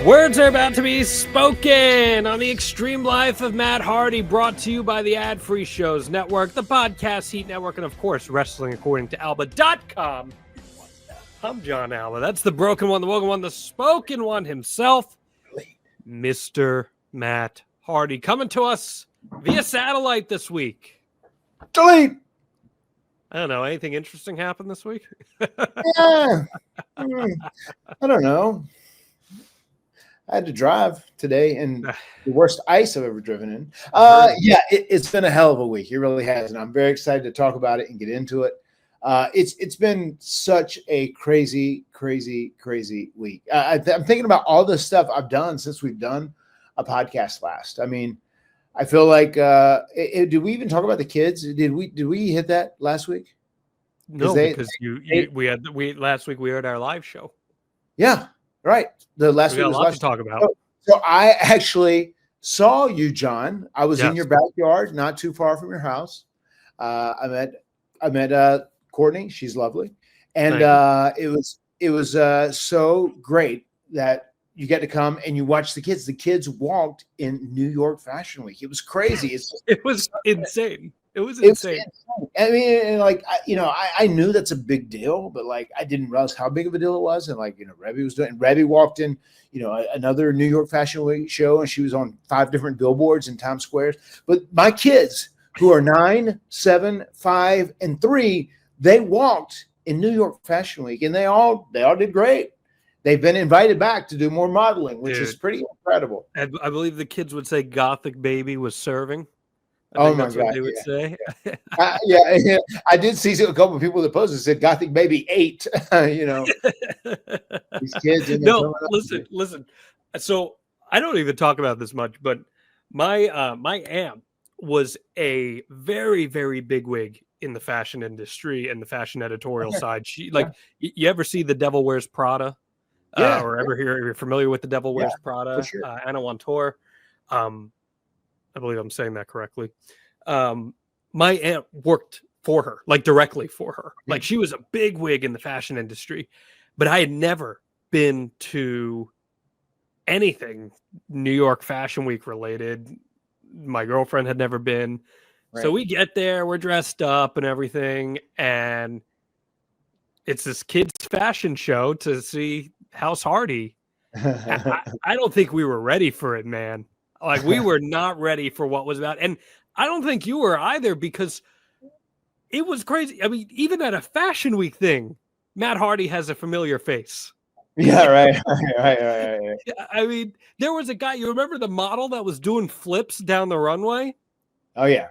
Words are about to be spoken on the Extreme Life of Matt Hardy, brought to you by the Ad Free Shows Network, the Podcast Heat Network, and of course, Wrestling According to Alba.com. I'm John Alba. That's the broken one, the woken one, the spoken one himself, Mr. Matt Hardy, coming to us via satellite this week. Delete. I don't know. Anything interesting happened this week? Yeah. I don't know. I had to drive today in the worst ice I've ever driven in. It's been a hell of a week. It really has. And I'm very excited to talk about it and get into it. It's been such a crazy week. I'm thinking about all the stuff I've done since we've done a podcast last. I mean, I feel like did we even talk about the kids? Did we hit that last week? No, because last week we had our live show. Yeah, right. The last week was a lot to talk about. So I actually saw you, John. I was in your backyard, not too far from your house. I met Courtney. She's lovely, and it was so great that you get to come and you watch the kids. The kids walked in New York Fashion Week. It was crazy. It was insane. It was insane. I mean, and I knew that's a big deal, but like I didn't realize how big of a deal it was. And Rebby was doing. And Rebby walked in, another New York Fashion Week show, and she was on 5 different billboards in Times Square. But my kids, who are 9, 7, 5, and 3, they walked in New York Fashion Week, and they all did great. They've been invited back to do more modeling, which is pretty incredible. And I believe the kids would say Gothic Baby was serving. Oh my God! What they would say. I did see a couple of people that posted that said Gothic Baby 8. These kids. No, listen. So I don't even talk about this much, but my aunt was a very, very big wig in the fashion industry and the fashion editorial side. She you ever see The Devil Wears Prada? Or ever hear? You're familiar with The Devil Wears Prada? Sure. Anna Wintour. I believe I'm saying that correctly. My aunt worked for her, directly for her. Like she was a big wig in the fashion industry, but I had never been to anything New York Fashion Week related. My girlfriend had never been. Right. So we get there, we're dressed up and everything, and it's this kids' fashion show to see House Hardy. I don't think we were ready for it, man. Like we were not ready for what was about. And I don't think you were either, because it was crazy. I mean, even at a Fashion Week thing, Matt Hardy has a familiar face. Yeah, right. I mean, there was a guy, you remember the model that was doing flips down the runway? Oh yeah.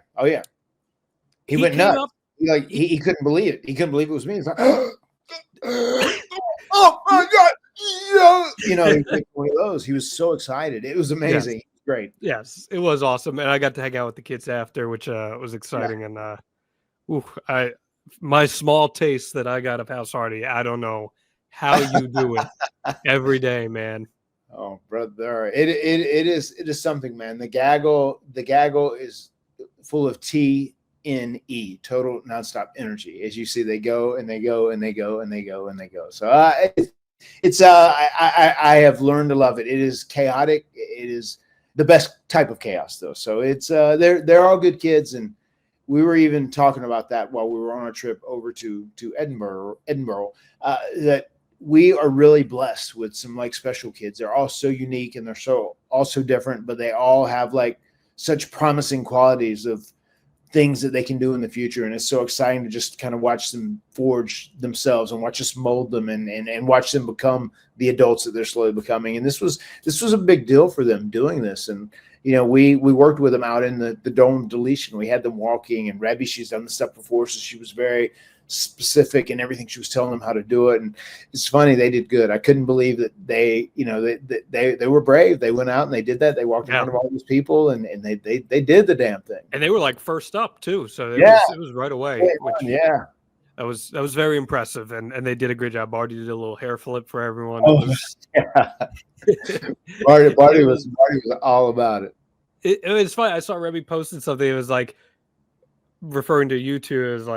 He went nuts. He couldn't believe it. He couldn't believe it was me. He's like, oh my God. He picked one of those. He was so excited. It was amazing. Yes. Great. Yes, it was awesome, and I got to hang out with the kids after, which was exciting. Yeah. And my small taste that I got of House Hardy, I don't know how you do it every day, man. Oh, brother, it is something, man. The gaggle is full of TNE, total nonstop energy. As you see, they go and they go and they go and they go and they go. So I have learned to love it. It is chaotic. It is the best type of chaos, though. So it's they're all good kids, and we were even talking about that while we were on our trip over to Edinburgh. That we are really blessed with some special kids. They're all so unique and they're all so different, but they all have such promising qualities of things that they can do in the future. And it's so exciting to just kind of watch them forge themselves and watch us mold them and watch them become the adults that they're slowly becoming. And this was a big deal for them doing this. And, we worked with them out in the dome deletion. We had them walking, and Rebby, she's done the stuff before. So she was very specific in everything she was telling them how to do it. And it's funny, they did good. I couldn't believe that they were brave. They went out and they did that. They walked in front of all these people, and they did the damn thing. And they were first up too. So it was right away. That was very impressive, and they did a great job. Barty did a little hair flip for everyone. Barty was all about it. It was funny. I saw Rebby posted something. It was referring to you two as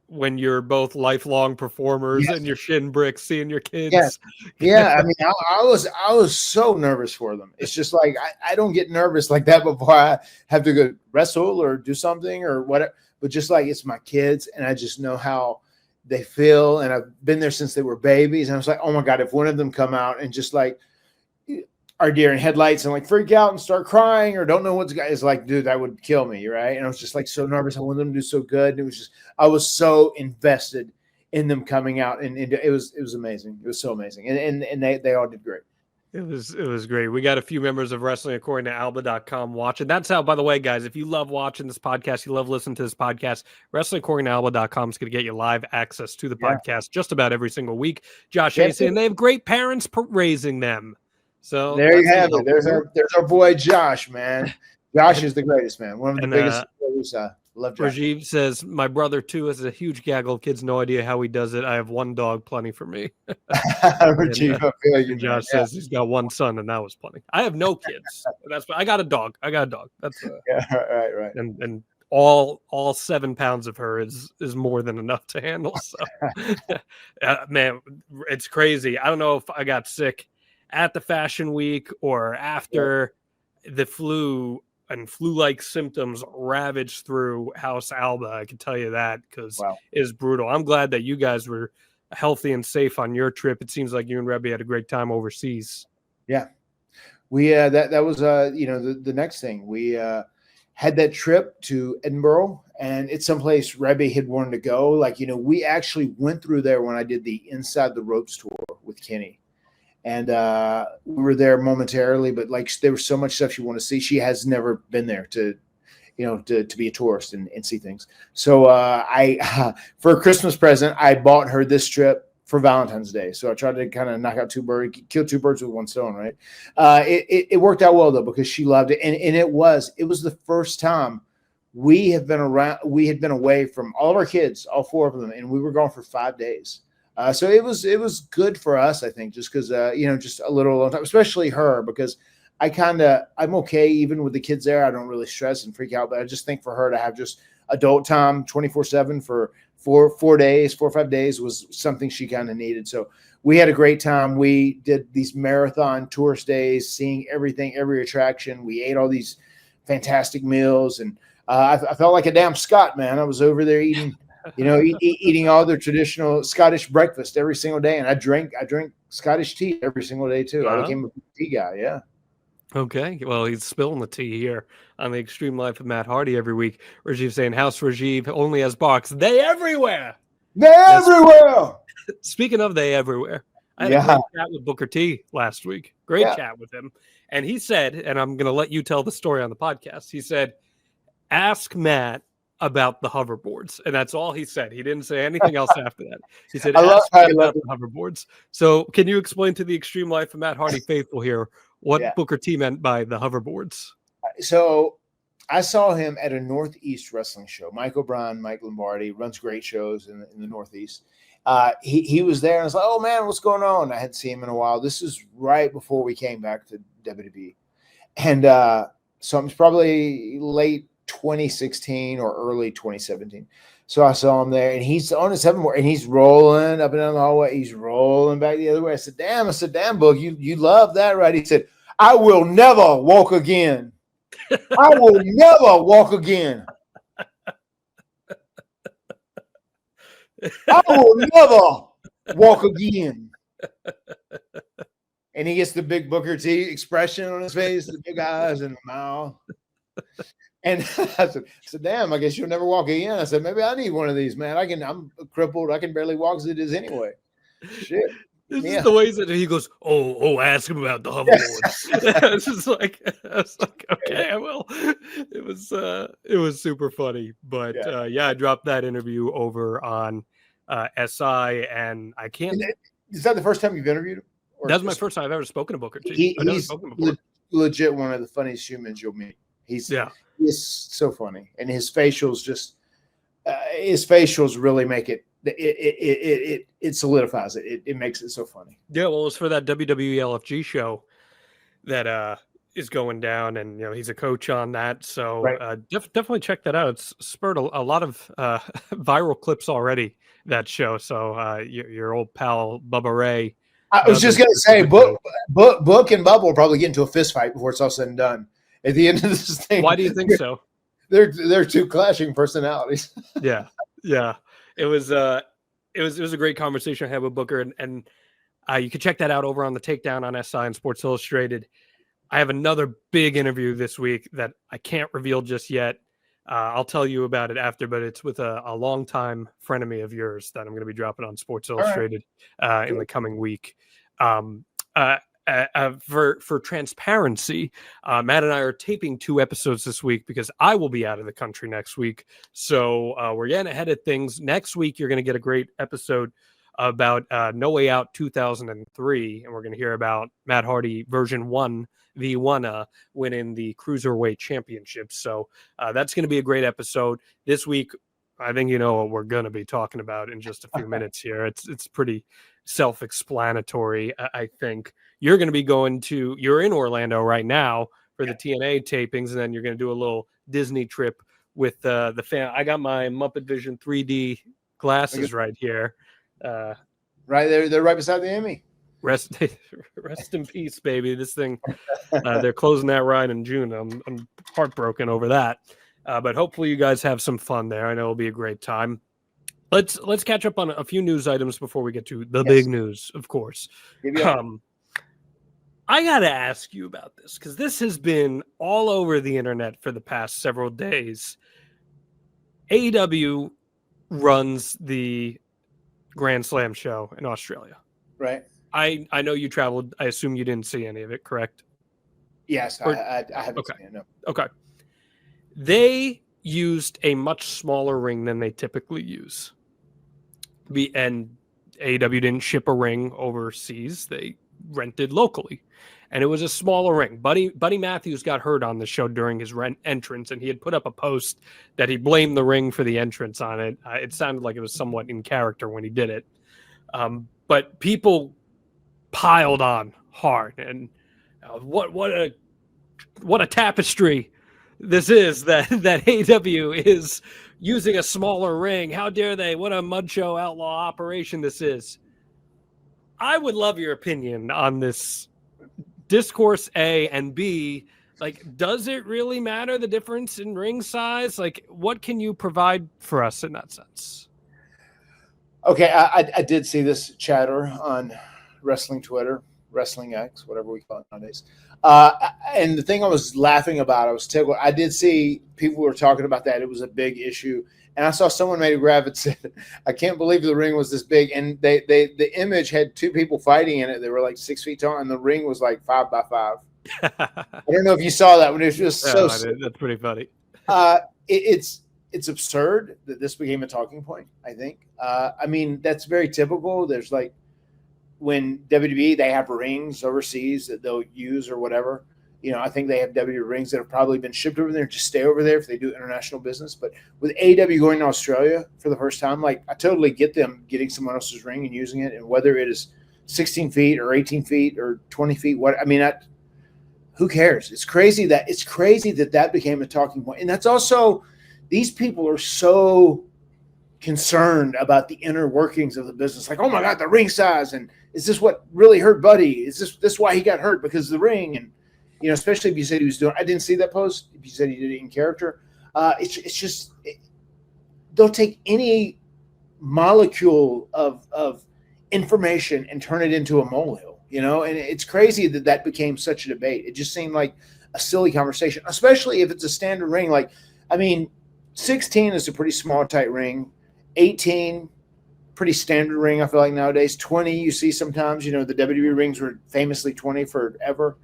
when you're both lifelong performers and your shin bricks seeing your kids. Yeah. I mean, I was so nervous for them. It's just like I don't get nervous like that before I have to go wrestle or do something or whatever. But just like it's my kids, and I just know how they feel, and I've been there since they were babies. And I was like, oh my God, if one of them come out and just like are deer in headlights and like freak out and start crying or don't know what's going, it's like, dude, that would kill me, right? And I was just like so nervous. I wanted them to do so good. And it was just, I was so invested in them coming out, and it was amazing. It was so amazing, and they all did great. It was great. We got a few members of Wrestling According to Alba.com watching. That's how, by the way, guys, if you love watching this podcast, you love listening to this podcast, Wrestling According to Alba.com is going to get you live access to the podcast just about every single week. Josh A saying they have great parents raising them. So there you have it. There's our boy Josh, man. Josh is the greatest, man. One of the biggest supporters. Love Josh. Rajiv says, my brother too has a huge gaggle of kids. No idea how he does it. I have one dog, plenty for me. Rajiv, I feel you, Josh says he's got one son, and that was plenty. I have no kids. I got a dog. That's right. And all 7 pounds of her is more than enough to handle. So, man, it's crazy. I don't know if I got sick at the fashion week or after the flu, and flu-like symptoms ravaged through House Alba. I can tell you that, because it is brutal. I'm glad that you guys were healthy and safe on your trip. It seems like you and Rebby had a great time overseas. Yeah, we that was the next thing. We had that trip to Edinburgh, and it's someplace Rebby had wanted to go. Like, we actually went through there when I did the Inside the Ropes tour with Kenny. And we were there momentarily, but like there was so much stuff she wanted to see. She has never been there to be a tourist and see things. So I for a Christmas present, I bought her this trip for Valentine's Day. So I tried to kind of kill two birds with one stone, right? It worked out well though, because she loved it. And it was the first time we had been away from all of our kids, all 4 of them, and we were gone for 5 days. So it was good for us, I think, just because, just a little alone time, especially her, because I'm okay even with the kids there. I don't really stress and freak out, but I just think for her to have just adult time 24/7 for 4 or 5 days was something she kind of needed. So we had a great time. We did these marathon tourist days, seeing everything, every attraction. We ate all these fantastic meals, and I felt like a damn Scot, man. I was over there eating eating all their traditional Scottish breakfast every single day. And I drank Scottish tea every single day too. I became a tea guy. Yeah. Okay. Well, he's spilling the tea here on the Extreme Life of Matt Hardy every week. Rajiv saying House Rajiv only has box. They everywhere. Everywhere. Speaking of they everywhere, I had a great chat with Booker T last week. Great chat with him. And he said, and I'm going to let you tell the story on the podcast. He said, ask Matt about the hoverboards, and that's all he said. He didn't say anything else after that. He said, ask me about the hoverboards. So can you explain to the Extreme Life of Matt Hardy faithful here what Booker T meant by the hoverboards? So I saw him at a Northeast wrestling show. Mike O'Brien, Mike Lombardi, runs great shows in the Northeast. He was there, and I was like, oh man, what's going on? I hadn't seen him in a while. This is right before we came back to WWE. And so it was probably late 2016 or early 2017. So I saw him there, and he's on his hoverboard, and he's rolling up and down the hallway. He's rolling back the other way. I said, damn, Book, you love that, right? He said, I will never walk again. I will never walk again. I will never walk again. And he gets the big Booker T expression on his face, the big eyes and the mouth. And I said, damn, I guess you'll never walk again. I said, maybe I need one of these, man. I'm crippled. I can barely walk as it is anyway. Shit. This is the way that he goes, oh, ask him about the hoverboards. I was like, okay, I will. It was super funny. But I dropped that interview over on SI, and I can't. Is that the first time you've interviewed him? That's my first time I've ever spoken to Booker T. He's legit one of the funniest humans you'll meet. He's so funny, and his facials really make it. It solidifies it. It makes it so funny. Yeah, well, it was for that WWE LFG show that is going down, and he's a coach on that. So Right. definitely check that out. It's spurred a lot of viral clips already. That show. So your old pal Bubba Ray. I was just gonna say, Book and Bubba will probably get into a fist fight before it's all said and done. At the end of this thing, why do you think so? They're two clashing personalities. Yeah. It was a great conversation I had with Booker, and you can check that out over on the Takedown on SI and Sports Illustrated. I have another big interview this week that I can't reveal just yet. I'll tell you about it after, but it's with a longtime frenemy of yours that I'm going to be dropping on Sports Illustrated in the coming week. For transparency, Matt and I are taping 2 episodes this week because I will be out of the country next week. So we're getting ahead of things. Next week, you're going to get a great episode about No Way Out 2003, and we're going to hear about Matt Hardy version 1 v1 winning the Cruiserweight Championship. So that's going to be a great episode. This week, I think you know what we're going to be talking about in just a few minutes here. It's pretty self-explanatory, I think. You're going to be you're in Orlando right now for the TNA tapings, and then you're going to do a little Disney trip with the fan. I got my Muppet Vision 3D glasses right here. Right there, they're right beside the Emmy. Rest in peace, baby. This thing, they're closing that ride in June. I'm heartbroken over that. But hopefully you guys have some fun there. I know it'll be a great time. Let's catch up on a few news items before we get to the big news, of course. I got to ask you about this because this has been all over the internet for the past several days. AEW runs the Grand Slam show in Australia. Right. I know you traveled. I assume you didn't see any of it, correct? Yes, I haven't seen it, no. Okay. They used a much smaller ring than they typically use. And AEW didn't ship a ring overseas. They rented locally. And it was a smaller ring. Buddy Matthews got hurt on the show during his entrance, and he had put up a post that he blamed the ring for the entrance on it. It sounded like it was somewhat in character when he did it. But people piled on hard, and what a tapestry this is that AEW is using a smaller ring. How dare they? What a mud show outlaw operation this is. I would love your opinion on this discourse, A, and B. Like, does it really matter the difference in ring size? Like, what can you provide for us in that sense? Okay, I did see this chatter on wrestling Twitter, wrestling X, whatever we call it nowadays. And the thing I was laughing about, I was tickled. I did see people were talking about that. It was a big issue. And I saw someone made a grab and said, I can't believe the ring was this big. And the image had 2 people fighting in it. They were like 6 feet tall, and the ring was like 5 by 5. I don't know if you saw that when it was just that's pretty funny. It's absurd that this became a talking point, I think. I mean, that's very typical. There's like when WWE, they have rings overseas that they'll use or whatever. You know, I think they have WWE rings that have probably been shipped over there to stay over there if they do international business. But with AEW going to Australia for the first time, like, I totally get them getting someone else's ring and using it. And whether it is 16 feet or 18 feet or 20 feet, who cares? It's crazy that became a talking point. And that's also, these people are so concerned about the inner workings of the business. Like, oh my God, the ring size. And is this what really hurt Buddy? Is this why he got hurt? Because of the ring? And, you know, especially if you said he was doing, I didn't see that post. If you said he did it in character, they'll take any molecule of information and turn it into a molehill, you know? And it's crazy that became such a debate. It just seemed like a silly conversation, especially if it's a standard ring. Like, I mean, 16 is a pretty small, tight ring. 18, pretty standard ring, I feel like nowadays. 20, you see sometimes, you know, the WWE rings were famously 20 forever.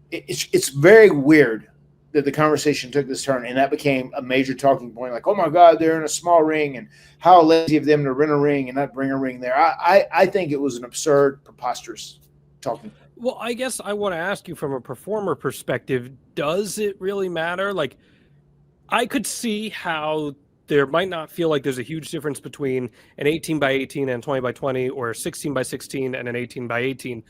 It's very weird that the conversation took this turn, and that became a major talking point. Like, oh my God, they're in a small ring, and how lazy of them to rent a ring and not bring a ring there. I think it was an absurd, preposterous talking point. Well, I guess I want to ask you from a performer perspective, does it really matter? Like, I could see how there might not feel like there's a huge difference between an 18 by 18 and 20 by 20 or a 16 by 16 and an 18 by 18.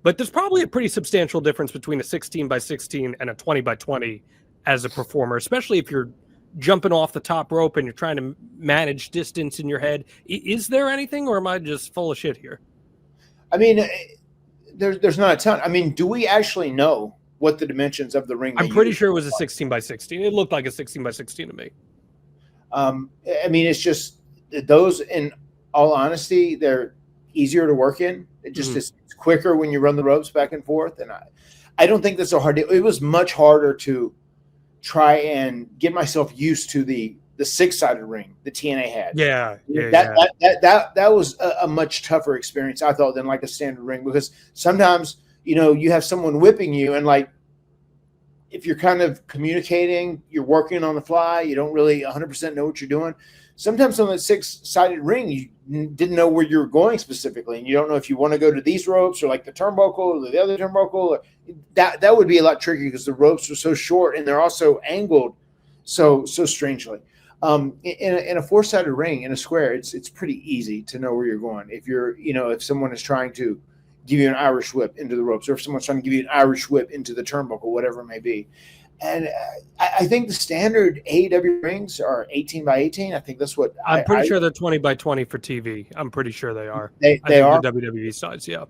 But there's probably a pretty substantial difference between a 16 by 16 and a 20 by 20 as a performer, especially if you're jumping off the top rope and you're trying to manage distance in your head. Is there anything, or am I just full of shit here? I mean, there's not a ton. I mean, do we actually know what the dimensions of the ring? I'm pretty sure it was a 16 by 16. It looked like a 16 by 16 to me. I mean, it's just those, in all honesty, they're easier to work in. It just is quicker when you run the ropes back and forth. And I don't think that's so hard. It was much harder to try and get myself used to the 6-sided ring the TNA had. That was a much tougher experience, I thought, than like a standard ring, because sometimes, you have someone whipping you, and like, if you're kind of communicating, you're working on the fly, you don't really 100% know what you're doing. Sometimes on the 6-sided ring, you didn't know where you were going specifically, and you don't know if you want to go to these ropes or like the turnbuckle or the other turnbuckle. That would be a lot tricky because the ropes are so short and they're also angled so strangely. In a 4-sided ring, in a square, it's pretty easy to know where you're going. If if someone is trying to give you an Irish whip into the ropes, or if someone's trying to give you an Irish whip into the turnbuckle, whatever it may be. And I think the standard AEW rings are 18 by 18. I think that's what I'm pretty sure they're 20 by 20 for TV. I'm pretty sure they are. They are the WWE size, yeah.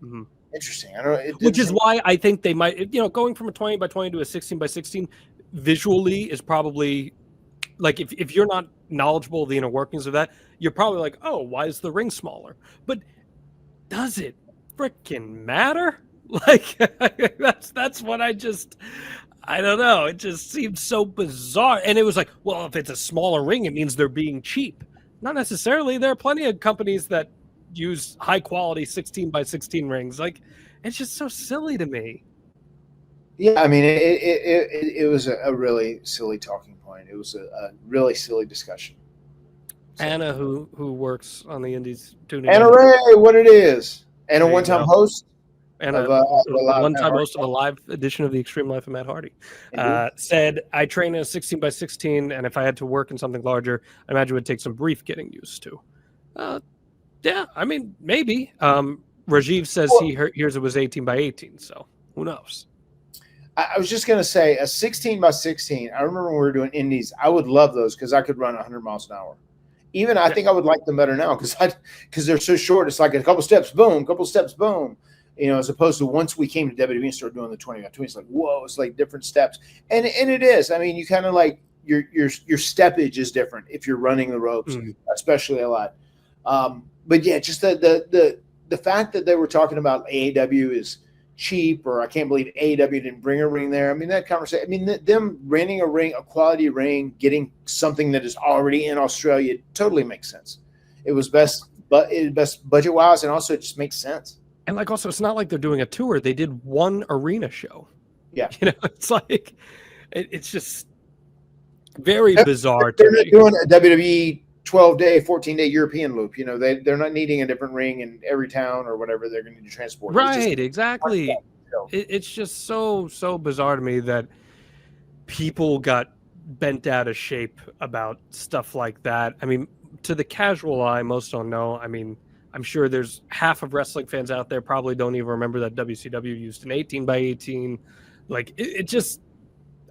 Mm-hmm. Interesting. Which is why I think they might, going from a 20 by 20 to a 16 by 16 visually is probably like, if you're not knowledgeable of the inner workings of that, you're probably like, oh, why is the ring smaller? But does it freaking matter? Like, that's what I don't know. It just seems so bizarre. And it was like, well, if it's a smaller ring, it means they're being cheap. Not necessarily. There are plenty of companies that use high quality 16 by 16 rings. Like, it's just so silly to me. Yeah, I mean, it was a really silly talking point. It was a really silly discussion. So, Anna, who works on the Indies, tuning Anna in. Ray, what it is, and a one-time host. And a one-time host of a live edition of the Extreme Life of Matt Hardy, said, I train in a 16 by 16, and if I had to work in something larger, I imagine it would take some brief getting used to. Yeah, I mean, maybe. Rajiv says he hears it was 18 by 18, so who knows? I was just going to say, a 16 by 16, I remember when we were doing indies, I would love those because I could run 100 miles an hour. Even I think I would like them better now because they're so short. It's like a couple steps, boom, couple steps, boom. As opposed to once we came to WWE and started doing the 20 by 20, it's like, whoa, it's like different steps. And it is. I mean, you kind of like your steppage is different if you're running the ropes, especially a lot. But yeah, just the fact that they were talking about AEW is cheap, or I can't believe AEW didn't bring a ring there. I mean, that conversation, I mean, them renting a ring, a quality ring, getting something that is already in Australia totally makes sense. It was best budget wise, and also it just makes sense. And like, also, it's not like they're doing a tour. They did one arena show. Yeah. It's like, it's just very bizarre. They're not doing a WWE 12-day, 14-day European loop. They're not needing a different ring in every town or whatever they're going to transport. Right, exactly. It's just so bizarre to me that people got bent out of shape about stuff like that. I mean, to the casual eye, most don't know. I mean, I'm sure there's half of wrestling fans out there probably don't even remember that WCW used an 18 by 18. Like, it just,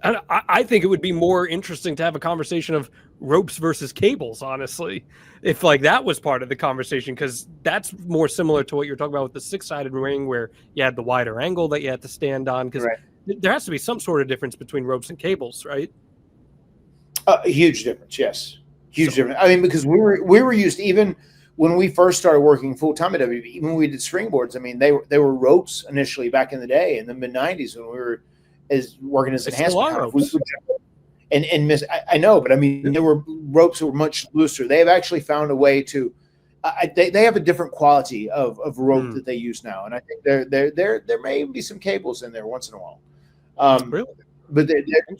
I think it would be more interesting to have a conversation of ropes versus cables, honestly, if like that was part of the conversation, because that's more similar to what you're talking about with the 6-sided ring, where you had the wider angle that you had to stand on, because there has to be some sort of difference between ropes and cables, right? A huge difference, yes. Huge difference. I mean, because we were used, even when we first started working full-time at WWE, even when we did springboards, I mean, they were ropes initially back in the day, in the mid-90s, when we were working as enhancement. I know, but I mean, there were ropes that were much looser. They have actually found a way to they have a different quality of rope that they use now, and I think there may be some cables in there once in a while. Really? But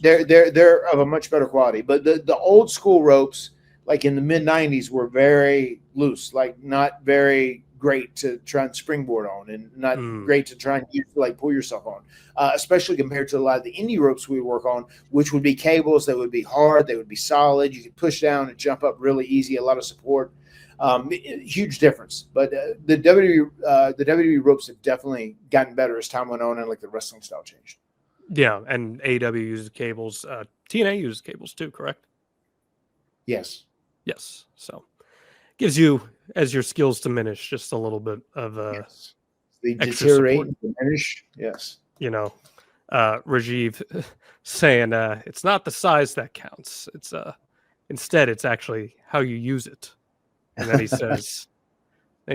they're of a much better quality. But the old school ropes, like in the mid 90s, were very loose, like not very great to try and springboard on, and not great to try and use to like pull yourself on, especially compared to a lot of the indie ropes we work on, which would be cables that would be hard, they would be solid, you could push down and jump up really easy, a lot of support. Huge difference. But the WWE ropes have definitely gotten better as time went on, and like the wrestling style changed. Yeah, and AEW uses cables. TNA uses cables too, correct? Yes. Yes. So gives you, as your skills diminish, just a little bit of Yes. They extra deteriorate, support. diminish. Yes. You know, Rajiv saying it's not the size that counts. It's instead it's actually how you use it. And then he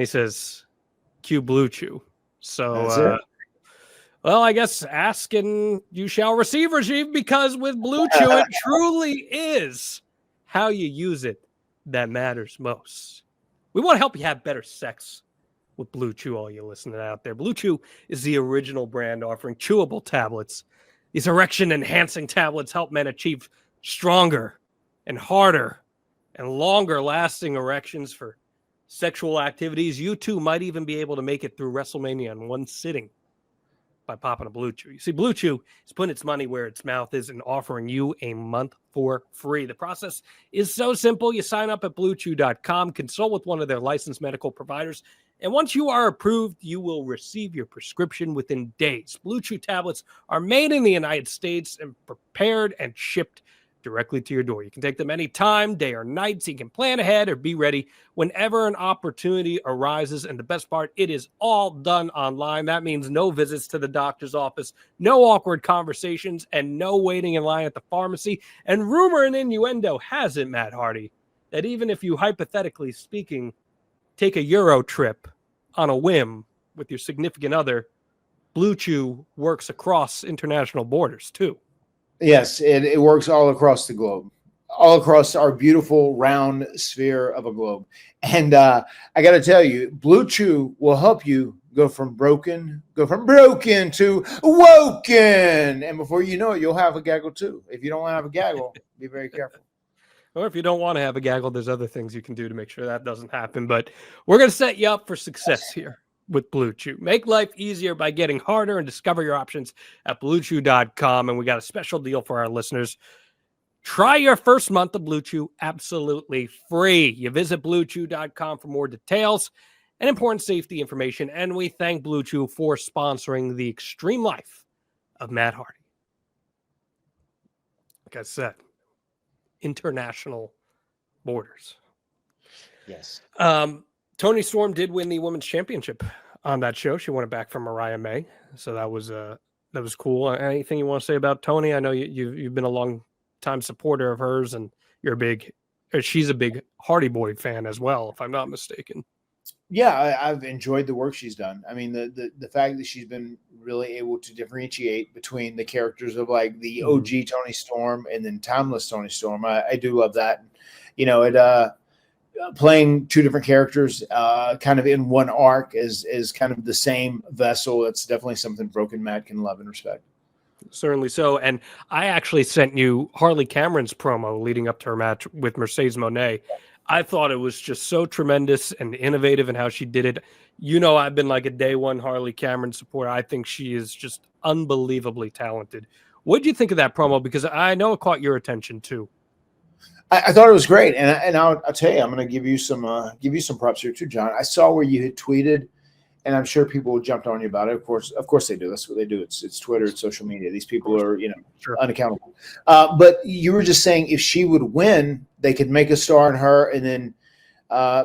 says, cue BlueChew. So well, I guess ask and you shall receive, Rajiv, because with BlueChew, it truly is how you use it that matters most. We want to help you have better sex with BlueChew, all you listening out there. BlueChew is the original brand offering chewable tablets. These erection-enhancing tablets help men achieve stronger and harder and longer-lasting erections for sexual activities. You, too, might even be able to make it through WrestleMania in one sitting by popping a BlueChew. You see, BlueChew is putting its money where its mouth is and offering you a month for free. The process is so simple. You sign up at BlueChew.com, consult with one of their licensed medical providers, and once you are approved, you will receive your prescription within days. BlueChew tablets are made in the United States and prepared and shipped directly to your door. You can take them anytime, day or night, so you can plan ahead or be ready whenever an opportunity arises. And the best part, it is all done online. That means no visits to the doctor's office, no awkward conversations, and no waiting in line at the pharmacy. And rumor and innuendo has it, Matt Hardy, that even if you, hypothetically speaking, take a Euro trip on a whim with your significant other, BlueChew works across international borders too. Yes, it works all across the globe, all across our beautiful round sphere of a globe. And I got to tell you, BlueChew will help you go from broken to woken. And before you know it, you'll have a gaggle too. If you don't want to have a gaggle, be very careful. Or if you don't want to have a gaggle, there's other things you can do to make sure that doesn't happen. But we're going to set you up for success here with BlueChew. Make life easier by getting harder and discover your options at BlueChew.com. And we got a special deal for our listeners. Try your first month of BlueChew absolutely free. You visit BlueChew.com for more details and important safety information. And we thank BlueChew for sponsoring the extreme life of Matt Hardy. Like I said, international borders. Yes. Toni Storm did win the women's championship on that show. She won it back from Mariah May, so that was cool. Anything you want to say about Toni? I know you've been a long time supporter of hers, and she's a big Hardy Boy fan as well, if I'm not mistaken. Yeah, I've enjoyed the work she's done. I mean, the fact that she's been really able to differentiate between the characters of like the OG Toni Storm and then timeless Toni Storm. I do love that. You know, playing two different characters kind of in one arc is kind of the same vessel. That's definitely something Broken Matt can love and respect. Certainly so. And I actually sent you Harley Cameron's promo leading up to her match with Mercedes Moné. I thought it was just so tremendous and innovative in how she did it. You know, I've been like a day one Harley Cameron supporter. I think she is just unbelievably talented. What did you think of that promo? Because I know it caught your attention too. I thought it was great, and I'll tell you, I'm going to give you some props here too, John. I saw where you had tweeted, and I'm sure people jumped on you about it. Of course they do. That's what they do. It's Twitter, it's social media. These people are unaccountable. But you were just saying if she would win, they could make a star in her, and then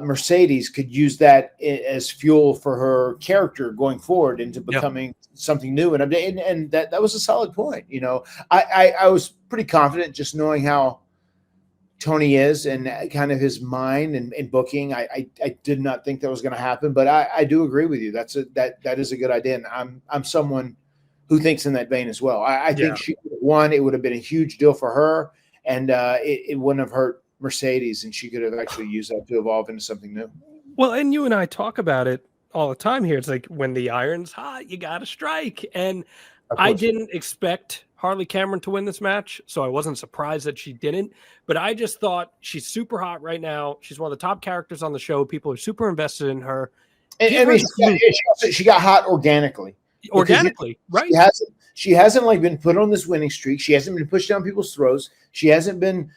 Mercedes could use that as fuel for her character going forward into becoming something new. And that was a solid point. You know, I was pretty confident just knowing how Tony is and kind of his mind and booking. I did not think that was going to happen, but I do agree with you. That is a good idea. And I'm someone who thinks in that vein as well. I think she would have won. It would have been a huge deal for her, and it wouldn't have hurt Mercedes, and she could have actually used that to evolve into something new. Well, and you and I talk about it all the time here. It's like when the iron's hot, you got to strike. And I didn't expect Harley Cameron to win this match, so I wasn't surprised that she didn't. But I just thought she's super hot right now. She's one of the top characters on the show. People are super invested in her. And I mean, she got hot organically. Organically, right? She hasn't like been put on this winning streak. She hasn't been pushed down people's throats. She hasn't been,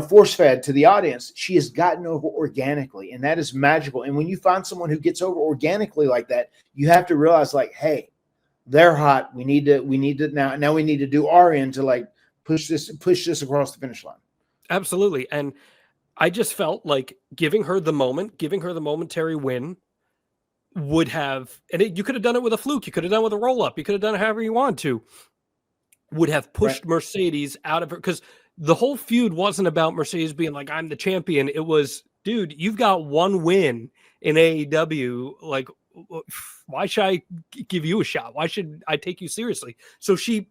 force fed to the audience. She has gotten over organically, and that is magical. And when you find someone who gets over organically like that, you have to realize, like, hey, they're hot. We need to now we need to do our end to like push this across the finish line. Absolutely. And I just felt like giving her the momentary win would have, and you could have done it with a fluke. You could have done it with a roll up. You could have done it however you want to, would have pushed Mercedes out of her. Because the whole feud wasn't about Mercedes being like, I'm the champion. It was, dude, you've got one win in AEW. Like, why should I give you a shot? Why should I take you seriously? So she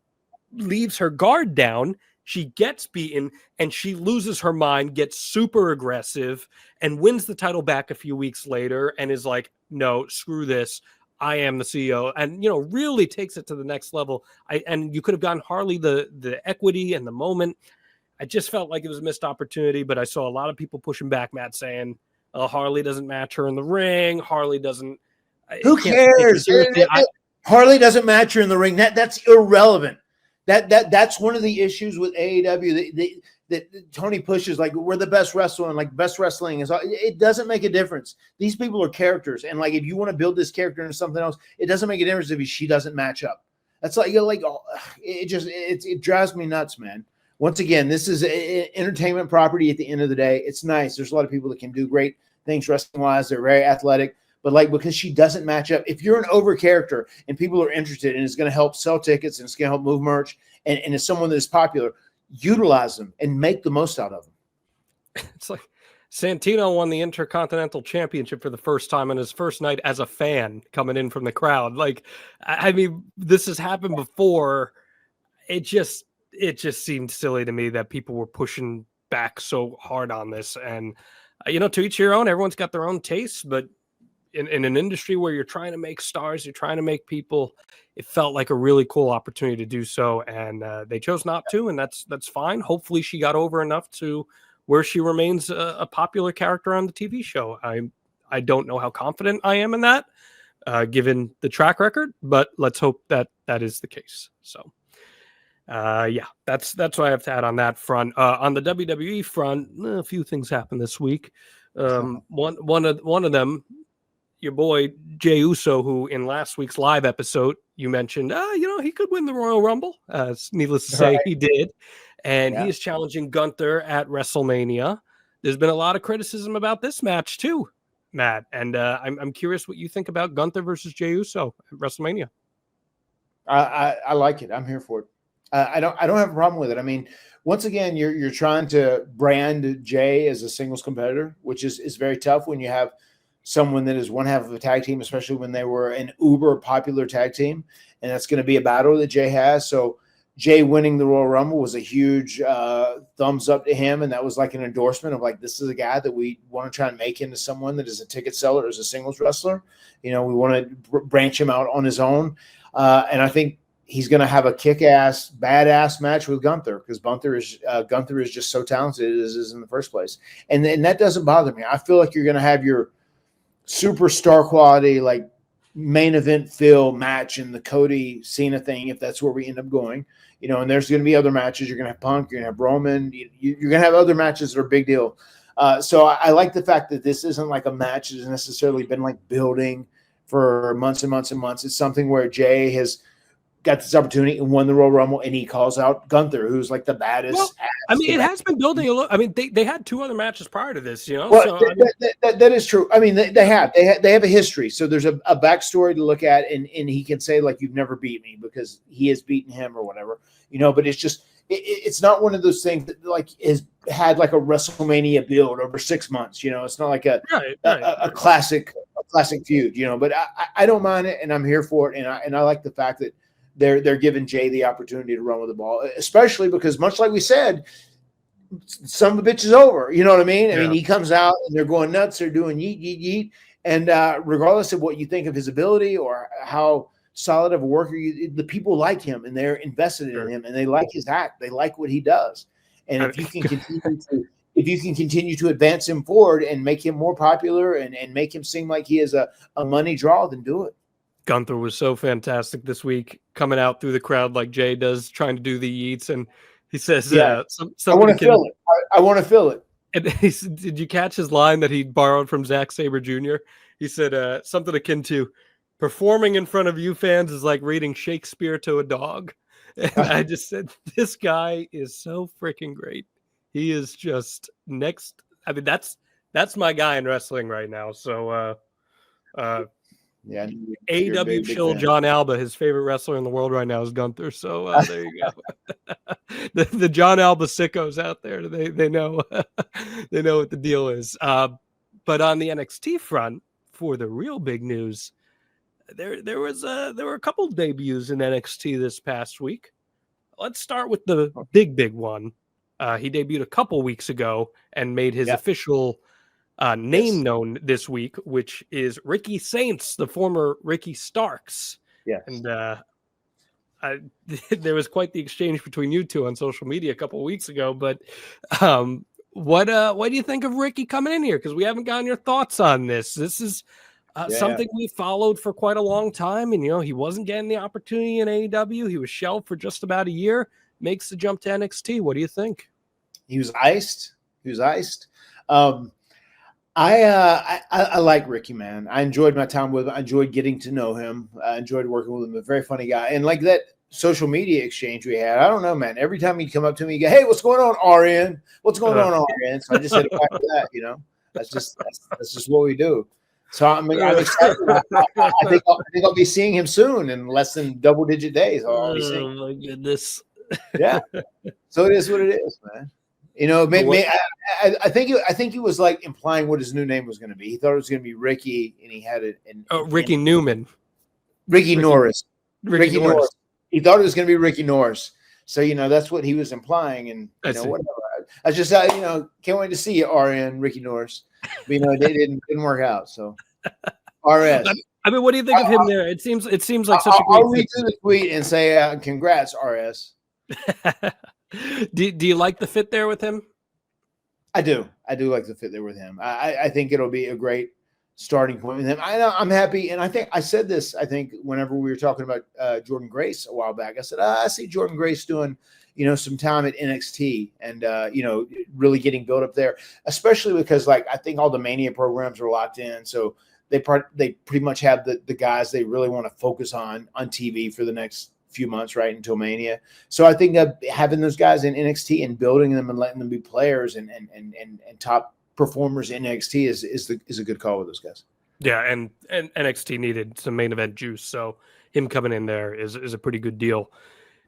leaves her guard down. She gets beaten and she loses her mind, gets super aggressive, and wins the title back a few weeks later and is like, no, screw this. I am the CEO. And, really takes it to the next level. And you could have gotten Harley the equity and the moment. I just felt like it was a missed opportunity, but I saw a lot of people pushing back, Matt, saying, Harley doesn't match her in the ring. Harley doesn't. Who cares? Harley doesn't match her in the ring. That's irrelevant. That's one of the issues with AEW that Tony pushes, like, we're the best wrestler, and like best wrestling is, it doesn't make a difference. These people are characters, and like if you want to build this character into something else, it doesn't make a difference if she doesn't match up. That's like, it drives me nuts, man. Once again, this is an entertainment property at the end of the day. It's nice. There's a lot of people that can do great things wrestling wise. They're very athletic. But like, because she doesn't match up, if you're an over character and people are interested and it's going to help sell tickets and it's going to help move merch and it's someone that is popular, utilize them and make the most out of them. It's like Santino won the Intercontinental Championship for the first time on his first night as a fan coming in from the crowd. Like, I mean, this has happened before. It just seemed silly to me that people were pushing back so hard on this. And, to each your own, everyone's got their own tastes, but in an industry where you're trying to make stars, you're trying to make people, it felt like a really cool opportunity to do so. And they chose not to, and that's fine. Hopefully she got over enough to where she remains a popular character on the TV show. I don't know how confident I am in that, given the track record, but let's hope that is the case. So that's what I have to add on that front. On the WWE front, a few things happened this week. One of them, your boy Jey Uso, who in last week's live episode you mentioned, he could win the Royal Rumble. Needless to say, he did, and he is challenging Gunther at WrestleMania. There's been a lot of criticism about this match too, Matt, and I'm curious what you think about Gunther versus Jey Uso at WrestleMania. I like it. I'm here for it. I don't have a problem with it. I mean, once again, you're trying to brand Jey as a singles competitor, which is very tough when you have someone that is one half of a tag team, especially when they were an uber popular tag team. And that's going to be a battle that Jey has. So Jey winning the Royal Rumble was a huge thumbs up to him. And that was like an endorsement of like, this is a guy that we want to try and make into someone that is a ticket seller, as a singles wrestler. We want to branch him out on his own. And I think he's going to have a kick-ass, badass match with Gunther, because Gunther is just so talented as is in the first place. And that doesn't bother me. I feel like you're going to have your superstar quality, like main event feel match in the Cody Cena thing, if that's where we end up going, and there's going to be other matches. You're going to have Punk, you're going to have Roman, you're going to have other matches that are a big deal. So I like the fact that this isn't like a match that has necessarily been like building for months and months and months. It's something where Jey has got this opportunity and won the Royal Rumble, and he calls out Gunther, who's like the baddest. Well, I mean, it has been building a little. I mean, they had two other matches prior to this, Well, so, that is true. I mean, they have a history, so there's a backstory to look at, and he can say like, you've never beat me, because he has beaten him or whatever, But it's just it's not one of those things that like is had like a WrestleMania build over 6 months. It's not like a classic feud. But I don't mind it, and I'm here for it, and I like the fact that they're giving Jey the opportunity to run with the ball, especially because, much like we said, some of the bitch is over. You know what I mean? I mean, he comes out and they're going nuts. They're doing yeet, yeet, yeet. And regardless of what you think of his ability or how solid of a worker, the people like him and they're invested in him and they like his act. They like what he does. And if you can continue to advance him forward and make him more popular and make him seem like he is a money draw, then do it. Gunther was so fantastic this week, coming out through the crowd like Jey does, trying to do the yeets, and he says, I want to feel it. I want to feel it. And he said, did you catch his line that he borrowed from Zack Sabre Jr.? He said something akin to, performing in front of you fans is like reading Shakespeare to a dog. And I just said, this guy is so freaking great. He is just next. I mean, that's my guy in wrestling right now. So, Yeah, AEW chill John Alba, his favorite wrestler in the world right now is Gunther. So there you go. the John Alba sickos out there, they know they know what the deal is. But on the NXT front, for the real big news, there were a couple debuts in NXT this past week. Let's start with the big one. He debuted a couple weeks ago and made his official name known this week, which is Ricky Saints, the former Ricky Starks. Yes. And there was quite the exchange between you two on social media a couple of weeks ago. But what do you think of Ricky coming in here? Because we haven't gotten your thoughts on this. This is something we followed for quite a long time. And, he wasn't getting the opportunity in AEW. He was shelved for just about a year. Makes the jump to NXT. What do you think? He was iced. I like Ricky, man. I enjoyed my time with him. I enjoyed getting to know him. I enjoyed working with him. A very funny guy. And like that social media exchange we had, I don't know, man. Every time he'd come up to me, he'd go, hey, what's going on, RN? What's going on, RN? So I just hit it back to that, That's just what we do. So I'm excited. I think I'll be seeing him soon in less than double-digit days. Oh, my goodness. Yeah. So it is what it is, man. I think he was like implying what his new name was going to be. He thought it was going to be Ricky, and he had it. Ricky Newman. Ricky Norris. Ricky Norris. He thought it was going to be Ricky Norris. So that's what he was implying, and whatever. I just can't wait to see you, RN Ricky Norris. But, they didn't work out. So RS. I mean, what do you think of him there? It seems like such a great. I'll read through the tweet and say congrats, RS. Do you like the fit there with him? I do like the fit there with him. I think it'll be a great starting point with him. I'm happy, and I think I said this. I think whenever we were talking about Jordan Grace a while back, I said I see Jordan Grace doing some time at NXT and really getting built up there, especially because I think all the Mania programs are locked in, so they pretty much have the guys they really want to focus on TV for the next few months, right, until Mania. So I think that having those guys in NXT and building them and letting them be players and top performers in NXT is a good call with those guys. Yeah, and NXT needed some main event juice, so him coming in there is a pretty good deal.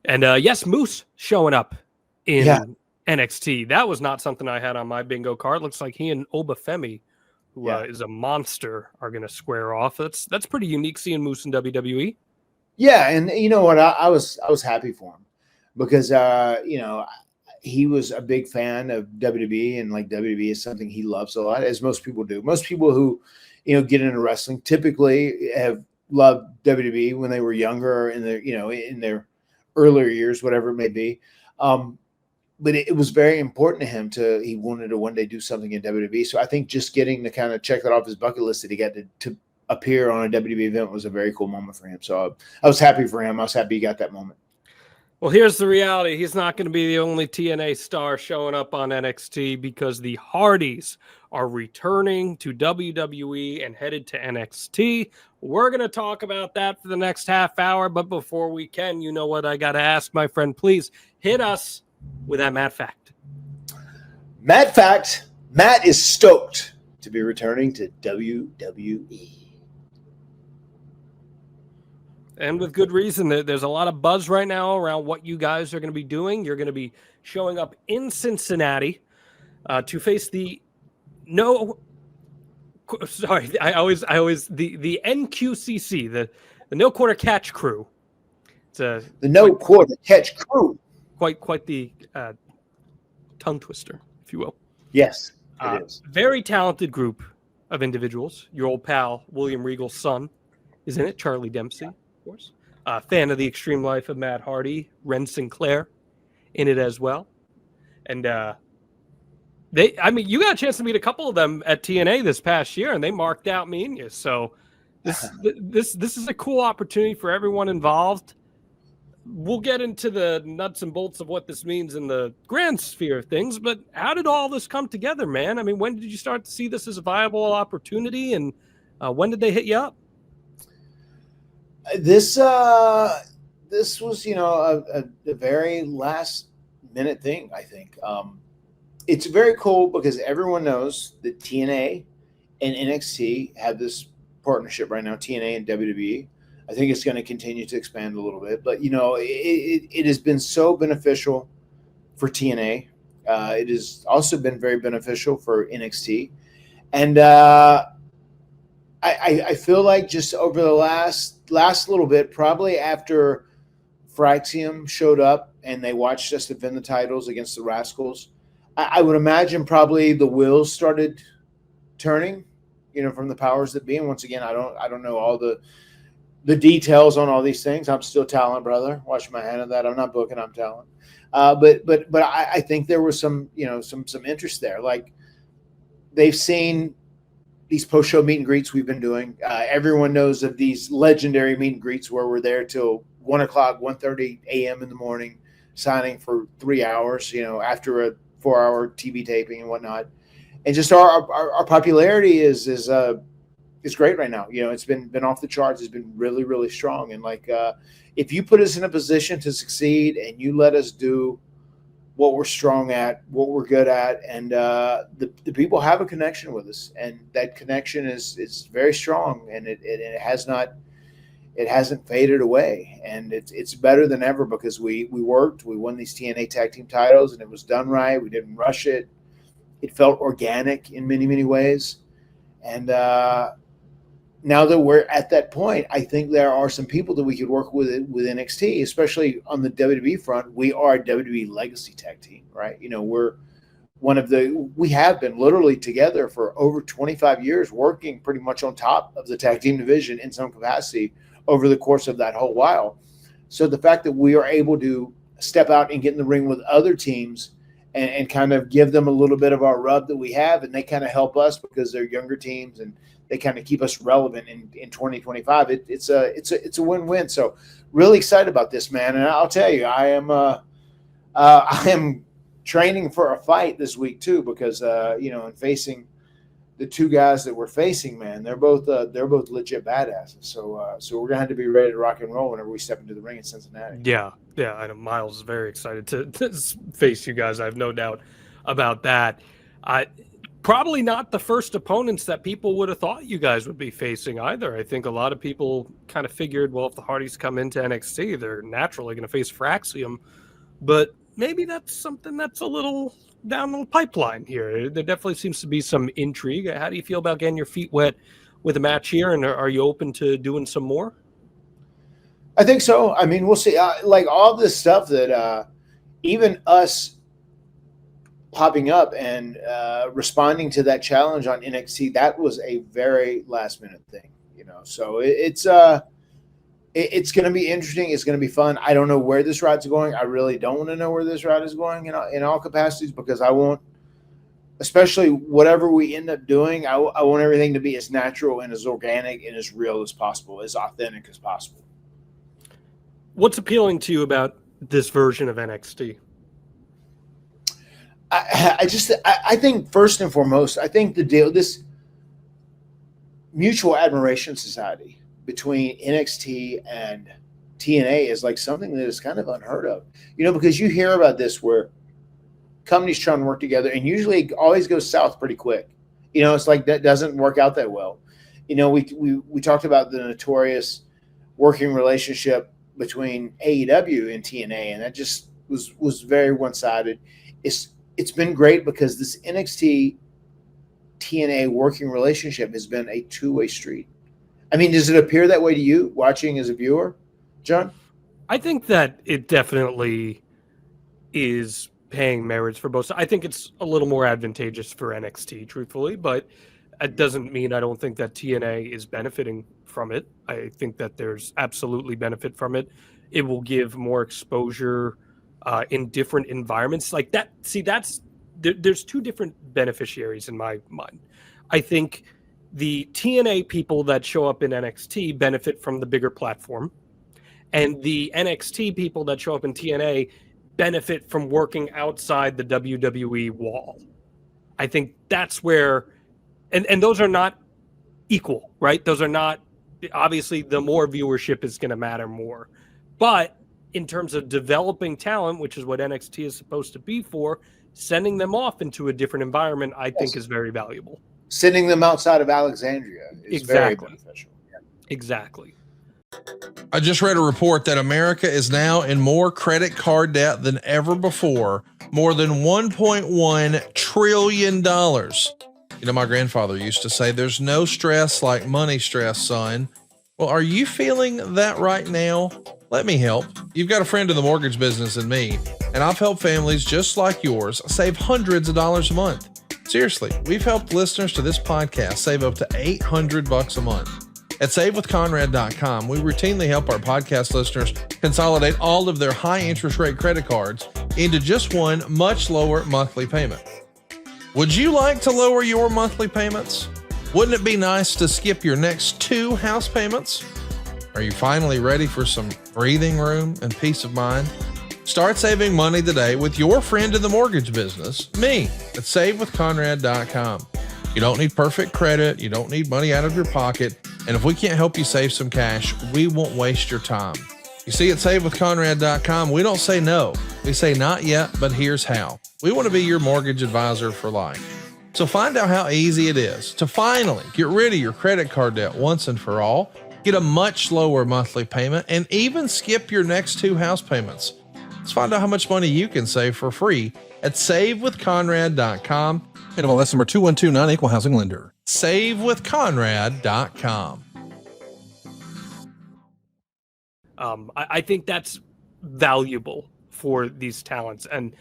And yes, Moose showing up in NXT. That was not something I had on my bingo card. Looks like he and Obafemi, who is a monster, are going to square off. That's pretty unique seeing Moose in WWE. Yeah, and you know what? I was happy for him because he was a big fan of WWE, and WWE is something he loves a lot, as most people do. Most people who get into wrestling typically have loved WWE when they were younger, in their earlier years, whatever it may be. But it was very important to him. He wanted to one day do something in WWE. So I think just getting to kind of check that off his bucket list that he got to appear on a WWE event was a very cool moment for him. So I was happy for him. I was happy he got that moment. Well, here's the reality. He's not going to be the only TNA star showing up on NXT because the Hardys are returning to WWE and headed to NXT. We're going to talk about that for the next half hour. But before we can, you know what I got to ask, my friend? Please hit us with that Matt Fact. Matt Fact. Matt is stoked to be returning to WWE. And with good reason. There's a lot of buzz right now around what you guys are going to be doing. You're going to be showing up in Cincinnati to face the the NQCC, the No Quarter Catch Crew. It's the No Quarter Catch Crew. Quite the tongue twister, if you will. Yes, it is. Very talented group of individuals. Your old pal William Regal's son is in it. Charlie Dempsey. Yeah. Course. Fan of the Extreme Life of Matt Hardy, Ren Sinclair in it as well. And you got a chance to meet a couple of them at TNA this past year, and they marked out me and you. So this is a cool opportunity for everyone involved. we'll get into the nuts and bolts of what this means in the grand sphere of things, but how did all this come together, man? I mean, when did you start to see this as a viable opportunity, and when did they hit you up? This was, you know, a very last minute thing, I think. It's very cool because everyone knows that TNA and NXT have this partnership right now, TNA and WWE. I think it's going to continue to expand a little bit, but you know, it has been so beneficial for TNA. It has also been very beneficial for NXT, and I feel like just over the last little bit, probably after Fraxium showed up and they watched us defend the titles against the Rascals, I would imagine probably the wheels started turning, you know, from the powers that be. And once again, I don't know all the details on all these things. I'm still talent, brother. Wash my hand on that. I'm not booking. I'm talent. But I think there was some, you know, some interest there. Like they've seen these post-show meet and greets we've been doing. Everyone knows of these legendary meet and greets where we're there till 1 o'clock, 1:30 a.m. in the morning, signing for 3 hours, you know, after a 4-hour TV taping and whatnot. And just our popularity is great right now. You know, it's been off the charts. It's been really, really strong. And like, if you put us in a position to succeed and you let us do what we're strong at, what we're good at, and the people have a connection with us, and that connection is very strong, and it hasn't faded away, and it's better than ever because we won these TNA tag team titles, and it was done right. We didn't rush it. It felt organic in many, many ways, and now that we're at that point, I think there are some people that we could work with NXT, especially on the WWE front. We are a WWE legacy tag team, right? You know, we have been literally together for over 25 years, working pretty much on top of the tag team division in some capacity over the course of that whole while. So the fact that we are able to step out and get in the ring with other teams and kind of give them a little bit of our rub that we have, and they kind of help us because they're younger teams and they kind of keep us relevant in 2025. It's a win-win. So really excited about this, man. And I'll tell you, I am training for a fight this week too, because you know, in facing the two guys that we're facing, man, they're both legit badasses. So we're gonna have to be ready to rock and roll whenever we step into the ring in Cincinnati. Yeah, I know Miles is very excited to face you guys. I have no doubt about that. Probably not the first opponents that people would have thought you guys would be facing either. I think a lot of people kind of figured, well, if the Hardys come into NXT, they're naturally going to face Fraxium. But maybe that's something that's a little down the pipeline here. There definitely seems to be some intrigue. How do you feel about getting your feet wet with a match here? And are you open to doing some more? I think so. I mean, we'll see. Like all this stuff that even us popping up and responding to that challenge on NXT, that was a very last minute thing, you know. So it's going to be interesting. It's going to be fun. I don't know where this route's going. I really don't want to know where this route is going in all capacities, because I won't, especially whatever we end up doing, I want everything to be as natural and as organic and as real as possible, as authentic as possible. What's appealing to you about this version of NXT? I think first and foremost, I think this mutual admiration society between NXT and TNA is like something that is kind of unheard of, you know, because you hear about this where companies trying to work together and usually it always goes south pretty quick. You know, it's like that doesn't work out that well. You know, we talked about the notorious working relationship between AEW and TNA, and that just was very one-sided. It's been great because this NXT TNA working relationship has been a two-way street. I mean, does it appear that way to you watching as a viewer, John? I think that it definitely is paying merits for both. I think it's a little more advantageous for NXT, truthfully, but it doesn't mean I don't think that TNA is benefiting from it. I think that there's absolutely benefit from it. It will give more exposure in different environments like that. See, there's two different beneficiaries in my mind. I think the TNA people that show up in NXT benefit from the bigger platform, And the NXT people that show up in TNA benefit from working outside the WWE wall. I think that's where, and those are not equal, right? Those are not, obviously the more viewership is going to matter more. But in terms of developing talent, which is what NXT is supposed to be for, sending them off into a different environment, I think is very valuable. Sending them outside of Alexandria is very beneficial. Yeah. Exactly. I just read a report that America is now in more credit card debt than ever before, more than $1.1 trillion. You know, my grandfather used to say, there's no stress like money stress, son. Well, are you feeling that right now? Let me help. You've got a friend in the mortgage business in me, and I've helped families just like yours save hundreds of dollars a month. Seriously, we've helped listeners to this podcast save up to $800 a month. At SaveWithConrad.com, we routinely help our podcast listeners consolidate all of their high interest rate credit cards into just one much lower monthly payment. Would you like to lower your monthly payments? Wouldn't it be nice to skip your next 2 house payments? Are you finally ready for some breathing room and peace of mind? Start saving money today with your friend in the mortgage business, me, at SaveWithConrad.com. You don't need perfect credit. You don't need money out of your pocket. And if we can't help you save some cash, we won't waste your time. You see, at SaveWithConrad.com, we don't say no. We say not yet, but here's how. We want to be your mortgage advisor for life. So find out how easy it is to finally get rid of your credit card debt once and for all, get a much lower monthly payment, and even skip your next 2 house payments. Let's find out how much money you can save for free at SaveWithConrad.com. NMLS number 2129, equal housing lender. SaveWithConrad.com. I think that's valuable for these talents. And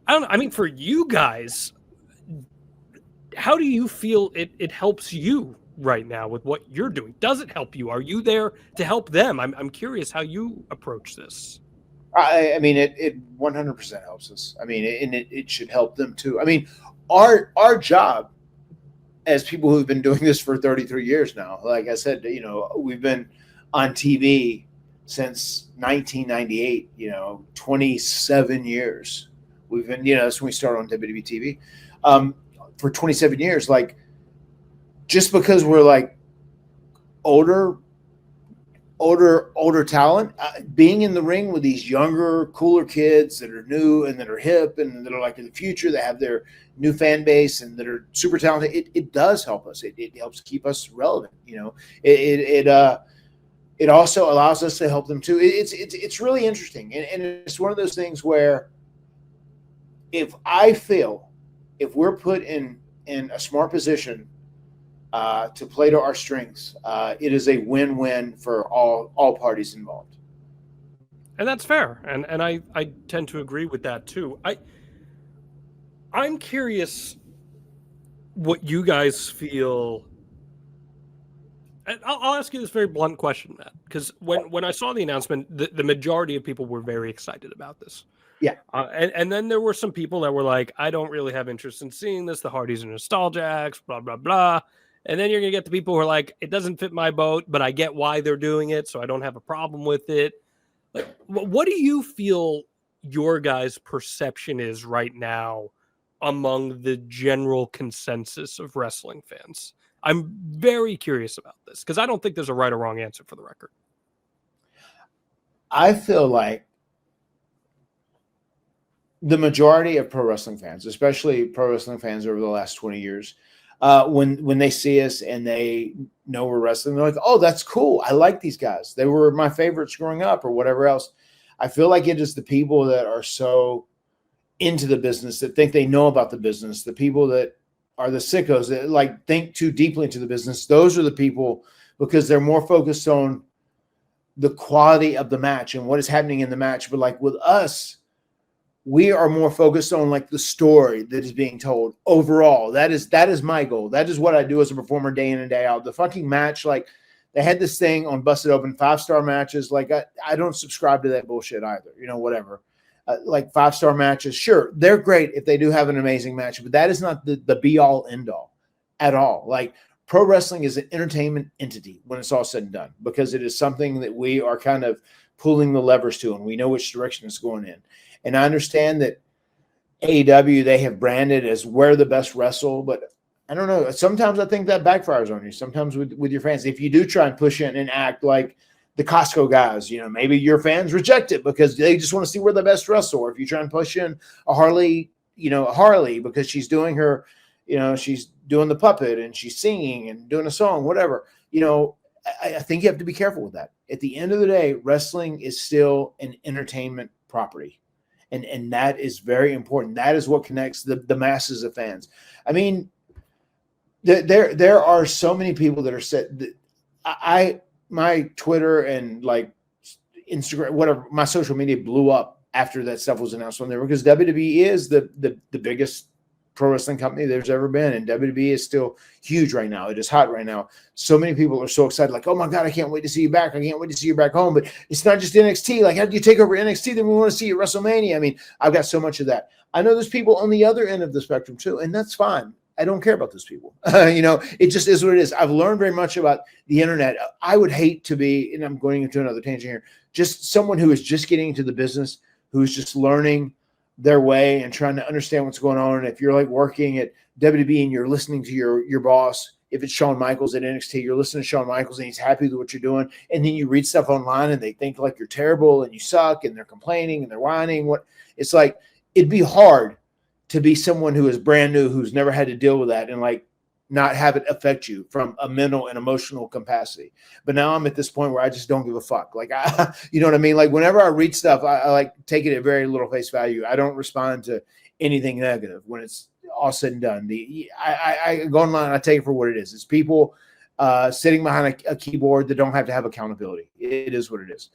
I mean, for you guys, how do you feel it helps you right now with what you're doing? Does it help you? Are you there to help them? I'm curious how you approach this. I mean, it 100% helps us. I mean, and it should help them too. I mean, our job as people who've been doing this for 33 years now, like I said, you know, we've been on TV since 1998, 27 years. We've been, that's when we started on WWE TV. For 27 years, like, just because we're like older talent, being in the ring with these younger, cooler kids that are new and that are hip and that are like in the future, that have their new fan base and that are super talented, it does help us. It helps keep us relevant. It also allows us to help them too. It's really interesting. And it's one of those things where if we're put in a smart position to play to our strengths, it is a win-win for all parties involved. And that's fair. And I tend to agree with that too. I'm curious what you guys feel. I'll ask you this very blunt question, Matt, because when I saw the announcement, the majority of people were very excited about this. Yeah. And then there were some people that were like, I don't really have interest in seeing this. The Hardys are nostalgics, blah, blah, blah. And then you're going to get the people who are like, it doesn't fit my boat, but I get why they're doing it, so I don't have a problem with it. Like, what do you feel your guys' perception is right now among the general consensus of wrestling fans? I'm very curious about this because I don't think there's a right or wrong answer for the record. I feel like the majority of pro wrestling fans, especially pro wrestling fans over the last 20 years, when they see us and they know we're wrestling, they're like, oh, that's cool. I like these guys. They were my favorites growing up or whatever else. I feel like it is the people that are so into the business, that think they know about the business, the people that are the sickos that like think too deeply into the business. Those are the people, because they're more focused on the quality of the match and what is happening in the match. But like with us, we are more focused on like the story that is being told overall. That is my goal. That is what I do as a performer day in and day out. The fucking match, like they had this thing on Busted Open, 5-star matches. Like I don't subscribe to that bullshit either. Whatever. Like 5-star matches, sure, they're great if they do have an amazing match, but that is not the be all end all at all. Like pro wrestling is an entertainment entity when it's all said and done, because it is something that we are kind of pulling the levers to, and we know which direction it's going in. And I understand that AEW, they have branded as where the best wrestle, but I don't know. Sometimes I think that backfires on you. Sometimes with your fans, if you do try and push in and act like the Costco guys, maybe your fans reject it because they just want to see where the best wrestle. Or if you try and push in a Harley, because she's doing her, she's doing the puppet and she's singing and doing a song, whatever. I think you have to be careful with that. At the end of the day, wrestling is still an entertainment property. And that is very important. That is what connects the masses of fans. I mean, there are so many people that are said that my Twitter and like Instagram, whatever, my social media blew up after that stuff was announced on there, because WWE is the biggest pro wrestling company there's ever been, and WWE is still huge right now. It is hot right now. So many people are so excited, like, oh my God, I can't wait to see you back. I can't wait to see you back home. But it's not just NXT. Like, how do you take over NXT? Then we want to see you at WrestleMania. I mean, I've got so much of that. I know there's people on the other end of the spectrum too, and that's fine. I don't care about those people. It just is what it is. I've learned very much about the internet. I would hate to be, and I'm going into another tangent here, just someone who is just getting into the business, who's just learning their way and trying to understand what's going on. And if you're like working at WWE and you're listening to your boss, if it's Shawn Michaels at NXT, you're listening to Shawn Michaels and he's happy with what you're doing. And then you read stuff online and they think like you're terrible and you suck and they're complaining and they're whining. It's like, it'd be hard to be someone who is brand new, who's never had to deal with that, and like not have it affect you from a mental and emotional capacity. But now I'm at this point where I just don't give a fuck. Like, you know what I mean? Like whenever I read stuff, I like take it at very little face value. I don't respond to anything negative when it's all said and done. I go online, I take it for what it is. It's people sitting behind a keyboard that don't have to have accountability. It is what it is.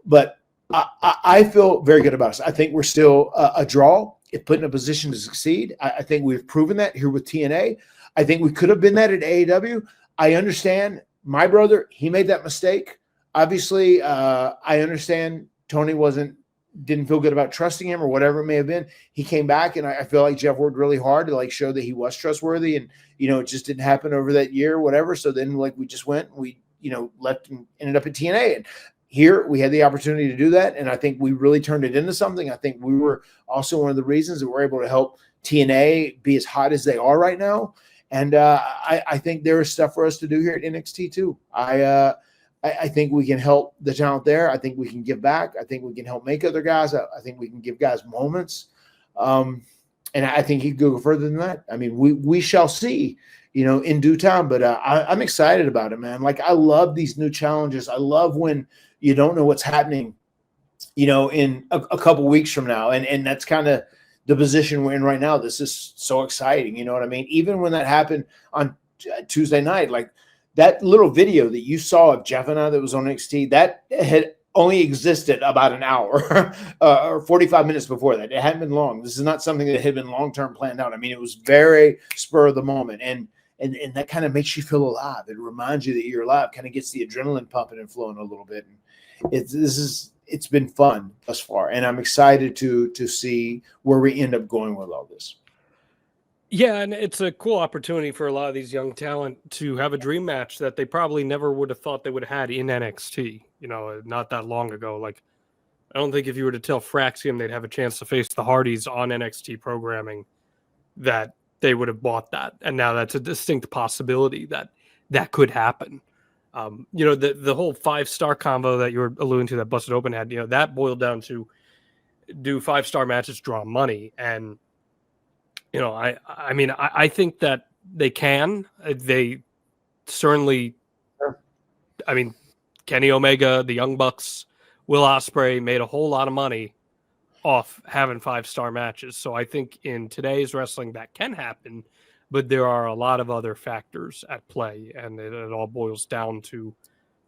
But I feel very good about us. I think we're still a draw if put in a position to succeed. I think we've proven that here with TNA. I think we could have been that at AEW. I understand my brother, he made that mistake. Obviously, I understand Tony didn't feel good about trusting him or whatever it may have been. He came back, and I feel like Jeff worked really hard to like show that he was trustworthy, and it just didn't happen over that year or whatever. So then like we just went, we left and ended up at TNA, and here we had the opportunity to do that, and I think we really turned it into something. I think we were also one of the reasons that we're able to help TNA be as hot as they are right now. And I think there is stuff for us to do here at NXT too. I think we can help the talent there. I think we can give back. I think we can help make other guys. I think we can give guys moments. And I think he could go further than that. I mean, we shall see, in due time. But I'm excited about it, man. Like, I love these new challenges. I love when you don't know what's happening, in a couple weeks from now. And that's kind of the position we're in right now. This is so exciting. You know what I mean? Even when that happened on Tuesday night, like that little video that you saw of Jeff and I that was on NXT, that had only existed about an hour or 45 minutes before that. It hadn't been long. This is not something that had been long-term planned out. I mean, it was very spur of the moment. And that kind of makes you feel alive. It reminds you that you're alive, kind of gets the adrenaline pumping and flowing a little bit. And it's been fun thus far, and I'm excited to see where we end up going with all this. Yeah, and it's a cool opportunity for a lot of these young talent to have a dream match that they probably never would have thought they would have had in NXT, not that long ago. Like, I don't think if you were to tell Fraxium they'd have a chance to face the Hardys on NXT programming, that they would have bought that. And now that's a distinct possibility that could happen. The whole 5-star combo that you were alluding to that Busted Open had, that boiled down to do 5-star matches, draw money. And, I think that they can. They certainly, Kenny Omega, the Young Bucks, Will Ospreay made a whole lot of money off having 5-star matches. So I think in today's wrestling that can happen, but there are a lot of other factors at play, and it all boils down to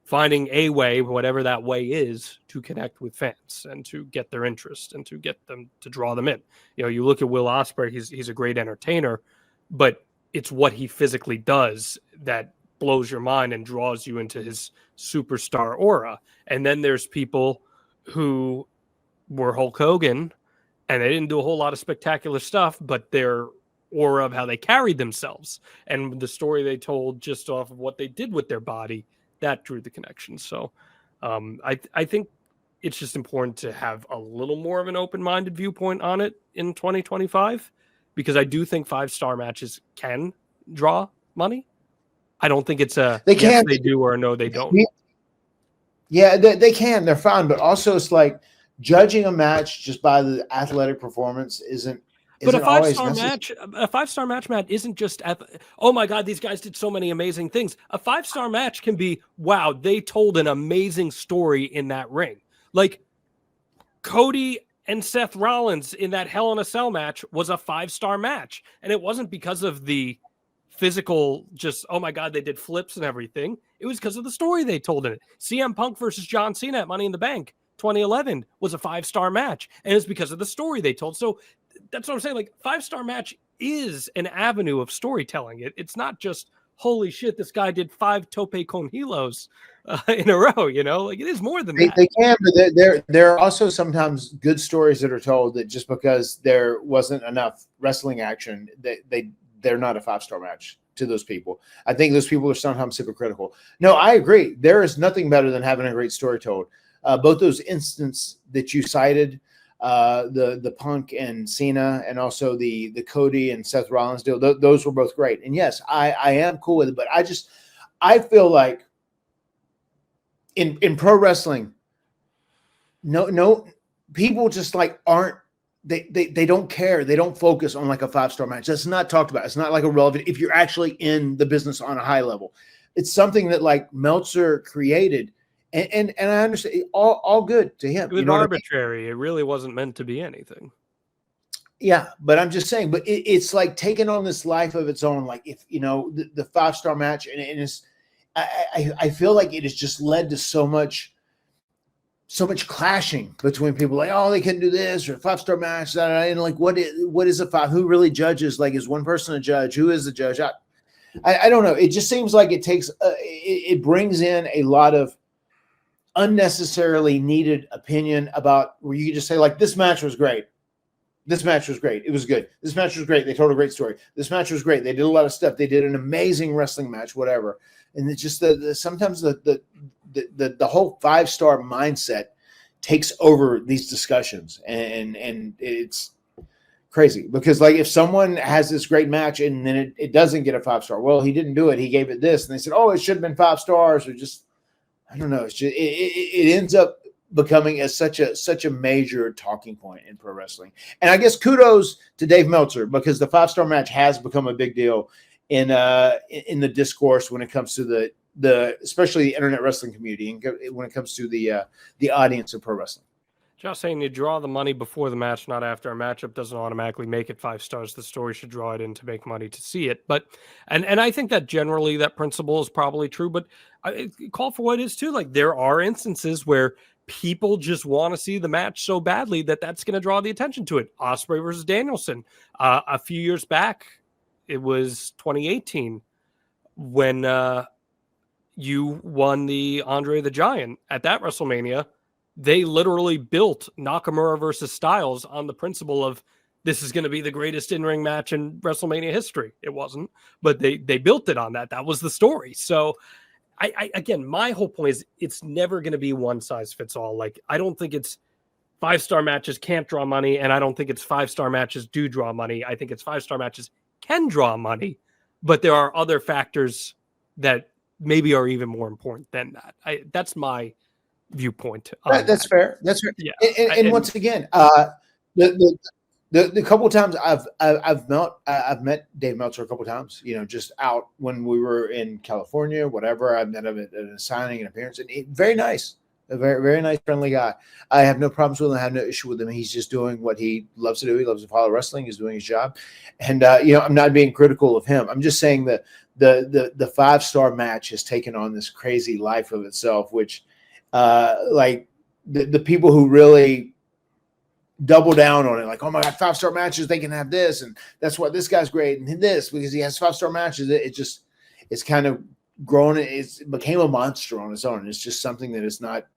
finding a way, whatever that way is, to connect with fans and to get their interest and to get them to draw them in. You look at Will Ospreay, he's a great entertainer, but it's what he physically does that blows your mind and draws you into his superstar aura. And then there's people who were Hulk Hogan and they didn't do a whole lot of spectacular stuff, but they're aura of how they carried themselves and the story they told just off of what they did with their body, that drew the connection. So I think it's just important to have a little more of an open-minded viewpoint on it in 2025, because I do think 5-star matches can draw money. I don't think it's a They yes, can. they do, or no, they don't. Yeah, they can. They're fine, but also it's like judging a match just by the athletic performance isn't. But a always 5-star necessary. match, Matt, isn't just oh my God, these guys did so many amazing things. A 5-star match can be, wow, they told an amazing story in that ring. Like Cody and Seth Rollins in that Hell in a Cell match was a 5-star match. And it wasn't because of the physical, just, oh my God, they did flips and everything. It was because of the story they told in it. CM Punk versus John Cena at Money in the Bank 2011 was a 5-star match. And it's because of the story they told. So that's what I'm saying. Like 5-star match is an avenue of storytelling. It's not just, holy shit, this guy did 5 tope con hilos in a row, you know, like it is more than that. They can, but there are also sometimes good stories that are told that just because there wasn't enough wrestling action, they're not a 5-star match to those people. I think those people are sometimes hypocritical. No, I agree. There is nothing better than having a great story told. Both those instances that you cited, the Punk and Cena, and also the Cody and Seth Rollins deal, those were both great. And yes, I am cool with it, but I feel like in pro wrestling, no people just like aren't, they don't care. They don't focus on like a 5-star match. That's not talked about. It's not like a relevant if you're actually in the business on a high level. It's something that like Meltzer created. And I understand all good to him. It was arbitrary. It really wasn't meant to be anything. Yeah, but I'm just saying, but it's like taking on this life of its own. Like if, you know, the 5-star match and it's, I feel like it has just led to so much clashing between people like, oh, they can do this or 5-star match. And like, what is a 5? Who really judges? Like, is one person a judge? Who is the judge? I don't know. It just seems like it takes, it brings in a lot of unnecessarily needed opinion about where you can just say like, this match was great. This match was great. It was good. This match was great. They told a great story. This match was great. They did a lot of stuff. They did an amazing wrestling match, whatever. And it's just sometimes the whole 5-star mindset takes over these discussions, and it's crazy because like if someone has this great match and then it doesn't get a 5-star, well, he didn't do it. He gave it this, and they said, oh, it should have been 5 stars, or just I don't know. It's just it ends up becoming such a major talking point in pro wrestling. And I guess kudos to Dave Meltzer because the 5-star match has become a big deal in the discourse when it comes to the especially the internet wrestling community and when it comes to the audience of pro wrestling. Just saying you draw the money before the match, not after. A matchup doesn't automatically make it 5 stars. The story should draw it in to make money to see it. But and I think that generally that principle is probably true, but I call for what it is too. Like there are instances where people just want to see the match so badly that that's going to draw the attention to it. Ospreay versus Danielson. A few years back, it was 2018 when you won the Andre the Giant at that WrestleMania. They literally built Nakamura versus Styles on the principle of this is going to be the greatest in-ring match in WrestleMania history. It wasn't, but they built it on that. That was the story. So I again, my whole point is it's never going to be one size fits all. Like, I don't think it's 5-star matches can't draw money. And I don't think it's 5-star matches do draw money. I think it's 5-star matches can draw money, but there are other factors that maybe are even more important than that. That's my viewpoint. That's fair. That's fair. Yeah. And once again, the couple of times I've met Dave Meltzer a couple of times, you know, just out when we were in California, whatever. I've met him at a signing and appearance, and very nice, a very, very nice, friendly guy. I have no problems with him. I have no issue with him. He's just doing what he loves to do. He loves to follow wrestling. He's doing his job, and you know, I'm not being critical of him. I'm just saying that the 5-star match has taken on this crazy life of itself, which like the people who really double down on it, like, oh my God, 5-star matches, they can have this, and that's why this guy's great, and this because he has 5-star matches. It's kind of grown. It became a monster on its own. It's just something that is not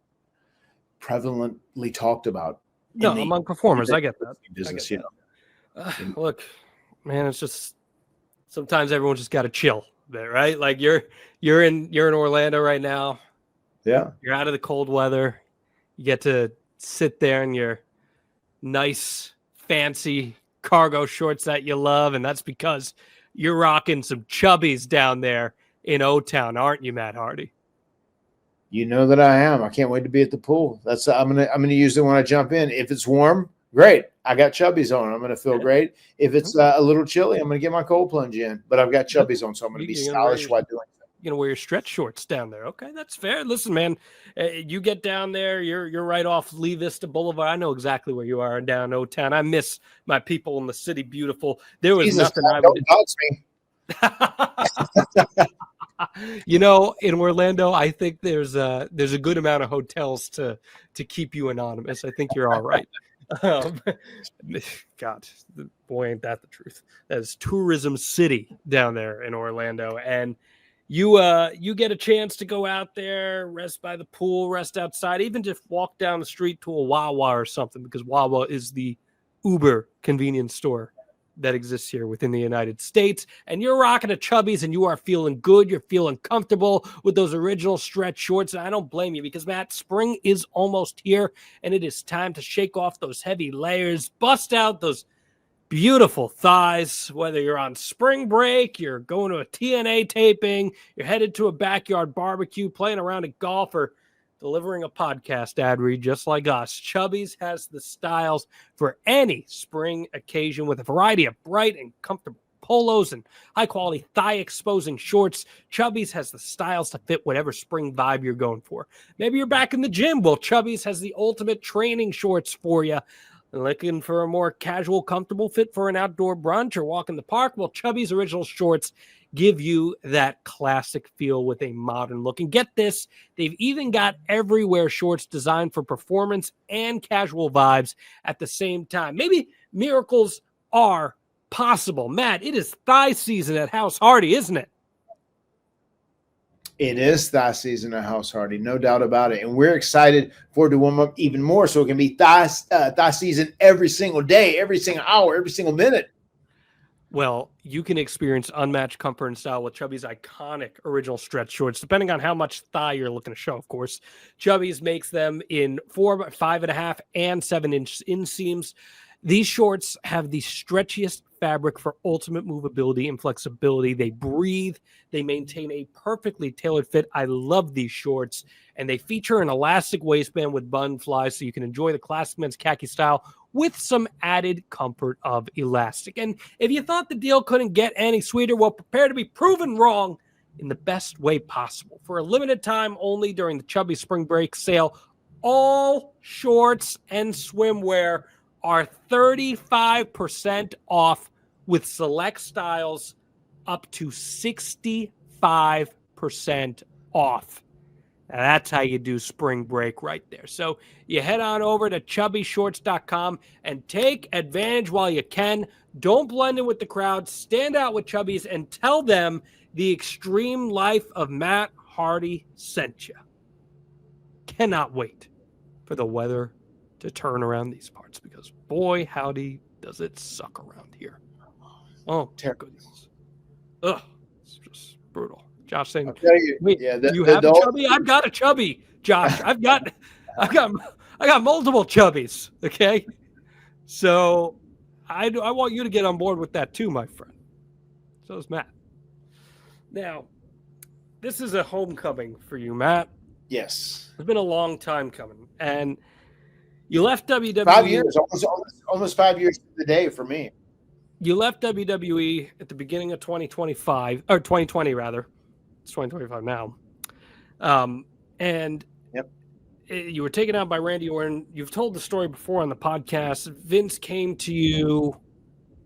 prevalently talked about. No, among performers, I get that. Business, I get that. Look, man, it's just sometimes everyone just got to chill there, right? Like you're in Orlando right now. Yeah. You're out of the cold weather. You get to sit there in your nice, fancy cargo shorts that you love, and that's because you're rocking some Chubbies down there in O-Town, aren't you, Matt Hardy? You know that I am. I can't wait to be at the pool. That's I'm gonna use it when I jump in. If it's warm, great. I got Chubbies on. I'm gonna feel great. If it's a little chilly, I'm gonna get my cold plunge in. But I've got Chubbies on, so I'm gonna be stylish while doing it. You're gonna wear your stretch shorts down there. Okay, that's fair. Listen, man, you get down there, you're right off Lee Vista Boulevard. I know exactly where you are down O-Town. I miss my people in the city. Beautiful. There was Jesus, nothing I don't would. dox me. You know, in Orlando, I think there's a good amount of hotels to keep you anonymous. I think you're all right. God, boy, ain't that the truth. That's tourism city down there in Orlando, and you get a chance to go out there, rest by the pool, rest outside, even just walk down the street to a Wawa or something, because Wawa is the uber convenience store that exists here within the United States. And you're rocking a Chubbies and you are feeling good. You're feeling comfortable with those original stretch shorts. And I don't blame you, because Matt, spring is almost here and it is time to shake off those heavy layers, bust out those beautiful thighs. Whether you're on spring break, you're going to a TNA taping, you're headed to a backyard barbecue, playing around at golf, or delivering a podcast ad read just like us, Chubbies has the styles for any spring occasion with a variety of bright and comfortable polos and high-quality thigh-exposing shorts. Chubbies has the styles to fit whatever spring vibe you're going for. Maybe you're back in the gym. Well, Chubbies has the ultimate training shorts for you. Looking for a more casual, comfortable fit for an outdoor brunch or walk in the park? Well, Chubbies original shorts give you that classic feel with a modern look. And get this, they've even got everywhere shorts designed for performance and casual vibes at the same time. Maybe miracles are possible. Matt, it is thigh season at House Hardy, isn't it? It is thigh season at House Hardy, no doubt about it. And we're excited for it to warm up even more, so it can be thigh season every single day, every single hour, every single minute. Well, you can experience unmatched comfort and style with Chubbies' iconic original stretch shorts, depending on how much thigh you're looking to show, of course. Chubbies makes them in 4, 5.5, and 7-inch inseams. These shorts have the stretchiest fabric for ultimate movability and flexibility. They breathe. They maintain a perfectly tailored fit. I love these shorts. And they feature an elastic waistband with button flies, so you can enjoy the classic men's khaki style with some added comfort of elastic. And if you thought the deal couldn't get any sweeter, well, prepare to be proven wrong in the best way possible. For a limited time only during the Chubby Spring Break sale, all shorts and swimwear are 35% off, with select styles up to 65% off. Now that's how you do spring break right there. So you head on over to chubbyshorts.com and take advantage while you can. Don't blend in with the crowd. Stand out with Chubbies and tell them the extreme life of Matt Hardy sent you. Cannot wait for the weather to turn around these parts, because boy, howdy, does it suck around here. Oh, goodness. Ugh, it's just brutal. Josh saying, wait, do you have a Chubby? I've got a Chubby, Josh. I've got multiple Chubbies. Okay. So I want you to get on board with that too, my friend. So is Matt. Now, this is a homecoming for you, Matt. Yes. It's been a long time coming. And you left WWE. 5 years, almost 5 years to the day for me. You left WWE at the beginning of 2025, or 2020 rather. It's 2025 now. And yep, you were taken out by Randy Orton. You've told the story before on the podcast. Vince came to you.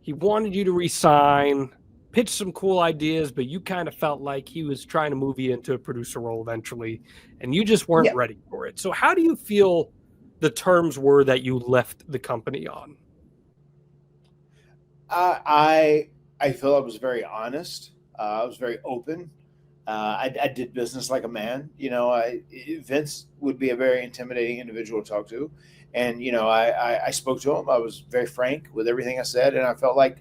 He wanted you to resign, pitched some cool ideas, but you kind of felt like he was trying to move you into a producer role eventually, and you just weren't ready for it. So how do you feel the terms were that you left the company on? I feel I was very honest. I was very open. I did business like a man. You know, Vince would be a very intimidating individual to talk to. And, you know, I spoke to him. I was very frank with everything I said. And I felt like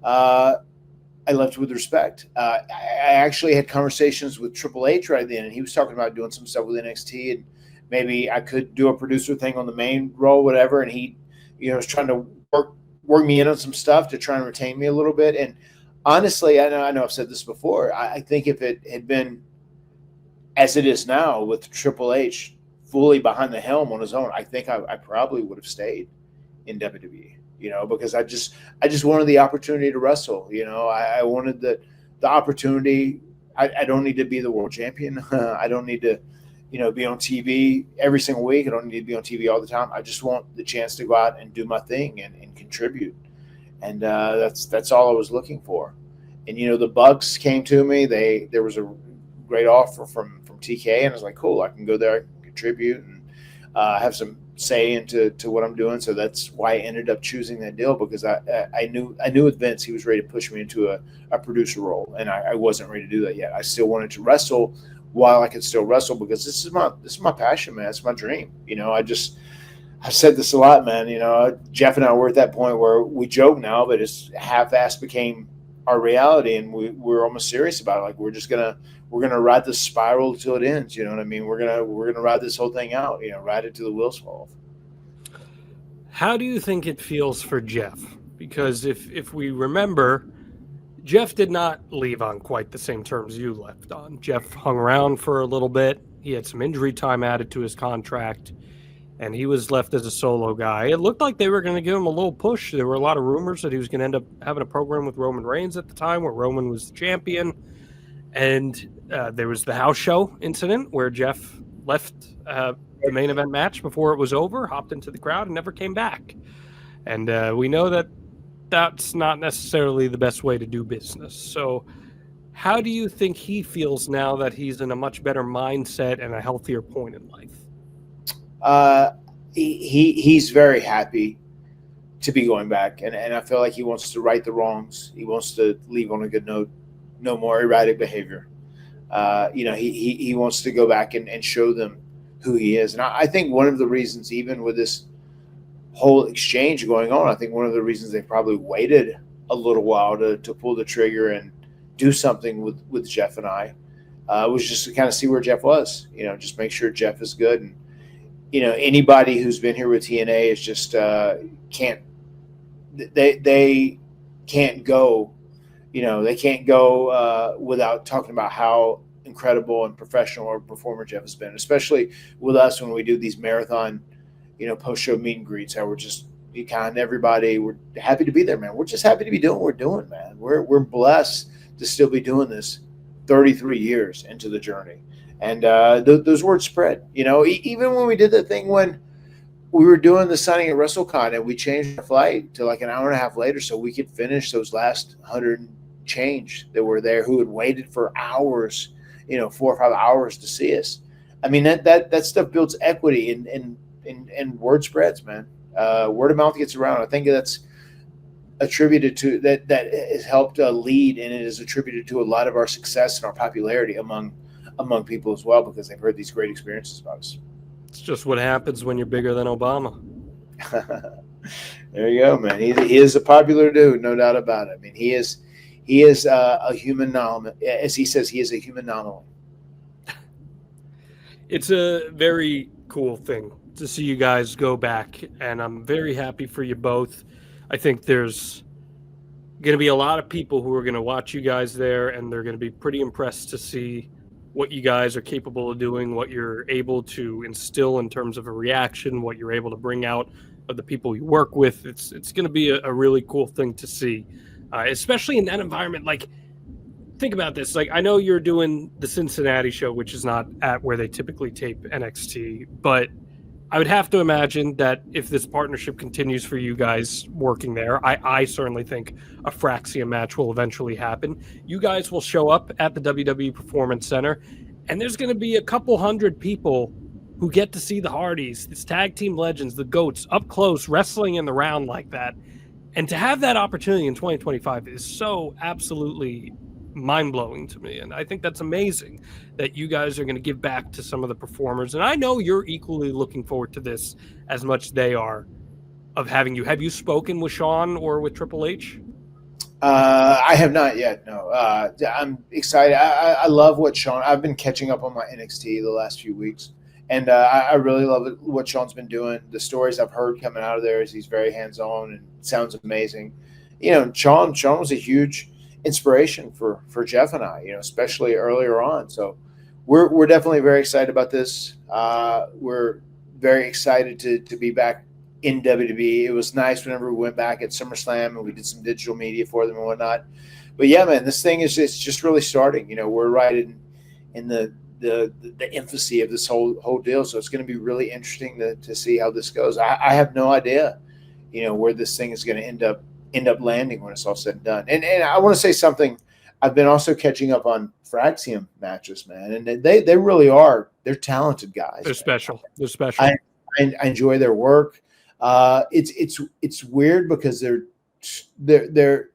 I left with respect. I actually had conversations with Triple H right then, and he was talking about doing some stuff with NXT, and maybe I could do a producer thing on the main role, whatever. And he, was trying to work me in on some stuff to try and retain me a little bit. And honestly, I know I've said this before. I think if it had been as it is now with Triple H fully behind the helm on his own, I think I probably would have stayed in WWE. Because I just wanted the opportunity to wrestle. I wanted the opportunity. I don't need to be the world champion. I don't need to, be on TV every single week. I don't need to be on TV all the time. I just want the chance to go out and do my thing and contribute. And that's all I was looking for. And, the Bucks came to me. There was a great offer from TK, and I was like, cool, I can go there, I can contribute, and have some say into what I'm doing. So that's why I ended up choosing that deal, because I knew with Vince he was ready to push me into a producer role, and I wasn't ready to do that yet. I still wanted to wrestle while I could still wrestle, because this is my passion, man. It's my dream. I've said this a lot, man. Jeff and I were at that point where we joke now, but it's half-assed became our reality, and we're almost serious about it. Like we're gonna ride this spiral until it ends. You know what I mean? We're gonna ride this whole thing out. Ride it till the wheels fall off. How do you think it feels for Jeff? Because if we remember, Jeff did not leave on quite the same terms you left on. Jeff hung around for a little bit. He had some injury time added to his contract, and he was left as a solo guy. It looked like they were going to give him a little push. There were a lot of rumors that he was going to end up having a program with Roman Reigns at the time, where Roman was the champion. And there was the house show incident where Jeff left the main event match before it was over, hopped into the crowd, and never came back. And we know that that's not necessarily the best way to do business. So how do you think he feels now that he's in a much better mindset and a healthier point in life? He's very happy to be going back, and I feel like he wants to right the wrongs. He wants to leave on a good note. No more erratic behavior. He wants to go back and show them who he is. And I think one of the reasons, even with this whole exchange going on, I think one of the reasons they probably waited a little while to pull the trigger and do something with Jeff and I was just to kind of see where Jeff was. Just make sure Jeff is good. And anybody who's been here with TNA is just can't go. They can't go without talking about how incredible and professional a performer Jeff has been, especially with us when we do these marathon, post-show meet and greets. How we're just be kind to everybody. We're happy to be there, man. We're just happy to be doing what we're doing, man. We're blessed to still be doing this 33 years into the journey. And those words spread. Even when we did that thing when we were doing the signing at WrestleCon, and we changed our flight to like an hour and a half later so we could finish those last 100 change that were there, who had waited for hours, 4 or 5 hours to see us. I mean, that stuff builds equity and word spreads, man. Word of mouth gets around. I think that's attributed to that has helped lead, and it is attributed to a lot of our success and our popularity among people as well, because they've heard these great experiences about us. It's just what happens when you're bigger than Obama. There you go, man. He is a popular dude, no doubt about it. I mean, he is a human anomaly. As he says, he is a human anomaly. It's a very cool thing to see you guys go back, and I'm very happy for you both. I think there's going to be a lot of people who are going to watch you guys there, and they're going to be pretty impressed to see what you guys are capable of doing, what you're able to instill in terms of a reaction, what you're able to bring out of the people you work with. It's going to be a really cool thing to see, especially in that environment. Like, think about this. Like, I know you're doing the Cincinnati show, which is not at where they typically tape NXT, but I would have to imagine that if this partnership continues for you guys working there, I certainly think a Fraxia match will eventually happen. You guys will show up at the WWE Performance Center, and there's going to be a couple hundred people who get to see the Hardys, these tag team legends, the GOATs, up close, wrestling in the round like that. And to have that opportunity in 2025 is so absolutely mind-blowing to me, and I think that's amazing that you guys are going to give back to some of the performers. And I know you're equally looking forward to this as much as they are, of having you. Have you spoken with Sean or with Triple H? I have not yet. No, I'm excited. I love what Sean. I've been catching up on my NXT the last few weeks, and I really love what Sean's been doing. The stories I've heard coming out of there is he's very hands on and sounds amazing. Sean was a huge inspiration for Jeff and I. Especially earlier on. So we're definitely very excited about this. We're very excited to be back in WWE. It was nice whenever we went back at SummerSlam and we did some digital media for them and whatnot. But yeah, man, this thing is just really starting. We're right in the infancy of this whole deal. So it's going to be really interesting to see how this goes. I have no idea, where this thing is going to end up landing when it's all said and done. And I want to say something. I've been also catching up on Fraxium matches, man, and they really are. They're talented guys. They're special. They're special. I enjoy their work. It's weird because they're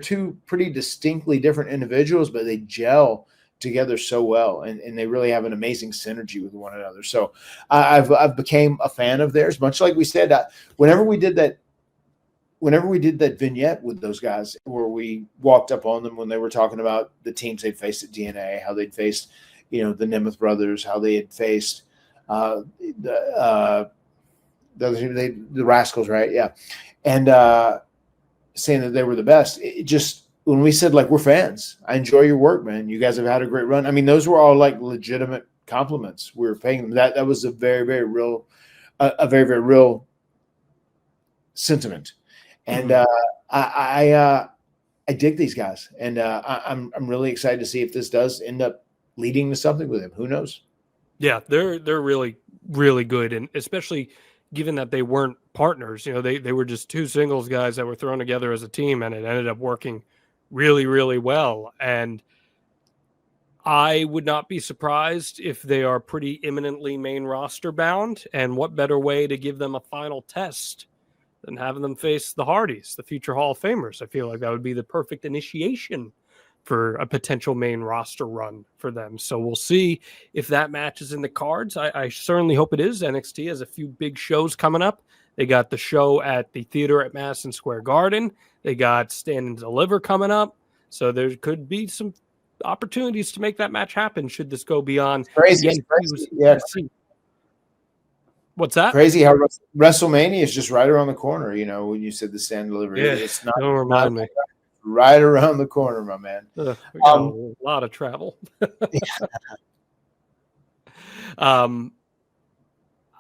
two pretty distinctly different individuals, but they gel together so well, and they really have an amazing synergy with one another. So I've became a fan of theirs, much like we said. Whenever we did that vignette with those guys, where we walked up on them when they were talking about the teams they'd faced at DNA, how they'd faced, the Nemeth brothers, how they had faced the Rascals, right? Yeah. And saying that they were the best. It just, when we said, like, we're fans, I enjoy your work, man. You guys have had a great run. I mean, those were all like legitimate compliments we were paying them. That was a very, very real, very, very real sentiment. And I dig these guys. And I'm really excited to see if this does end up leading to something with him. Who knows? Yeah, they're really, really good. And especially given that they weren't partners, they were just two singles guys that were thrown together as a team, and it ended up working really, really well. And I would not be surprised if they are pretty imminently main roster bound. And what better way to give them a final test than having them face the Hardys, the future Hall of Famers? I feel like that would be the perfect initiation for a potential main roster run for them. So we'll see if that match is in the cards. I certainly hope it is. NXT has a few big shows coming up. They got the show at the theater at Madison Square Garden. They got Stand and Deliver coming up. So there could be some opportunities to make that match happen should this go beyond. Crazy. Yeah. What's that? Crazy how WrestleMania is just right around the corner. When you said the Stand and Deliver, yeah, it's not. Don't remind me. Right around the corner, my man. We got a lot of travel.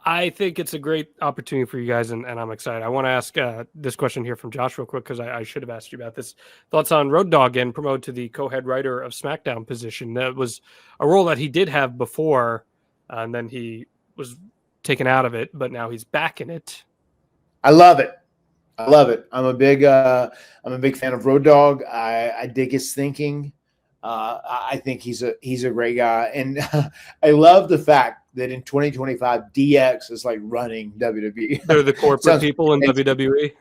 I think it's a great opportunity for you guys, and I'm excited. I want to ask this question here from Josh real quick, because I should have asked you about this. Thoughts on Road Dogg getting promoted to the co-head writer of SmackDown position? That was a role that he did have before, and then he was taken out of it, but now he's back in it. I love it. I'm a big fan of Road Dogg. I dig his thinking. I think he's a great guy, and I love the fact that in 2025 DX is like running WWE. They're the corporate people in WWE.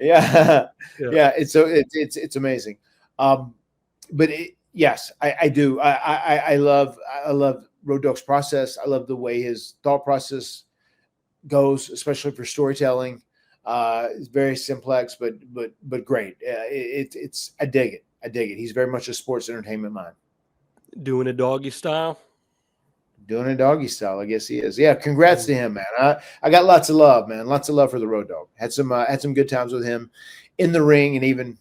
Yeah. It's amazing. But yes, I do. I love Road Dogg's process. I love the way his thought process goes, especially for storytelling. It's very simplex, but great. I dig it. He's very much a sports entertainment mind. Doing a doggy style. I guess he is. Yeah, congrats to him, man. I got lots of love, man. Lots of love for the Road Dogg. Had some good times with him in the ring and even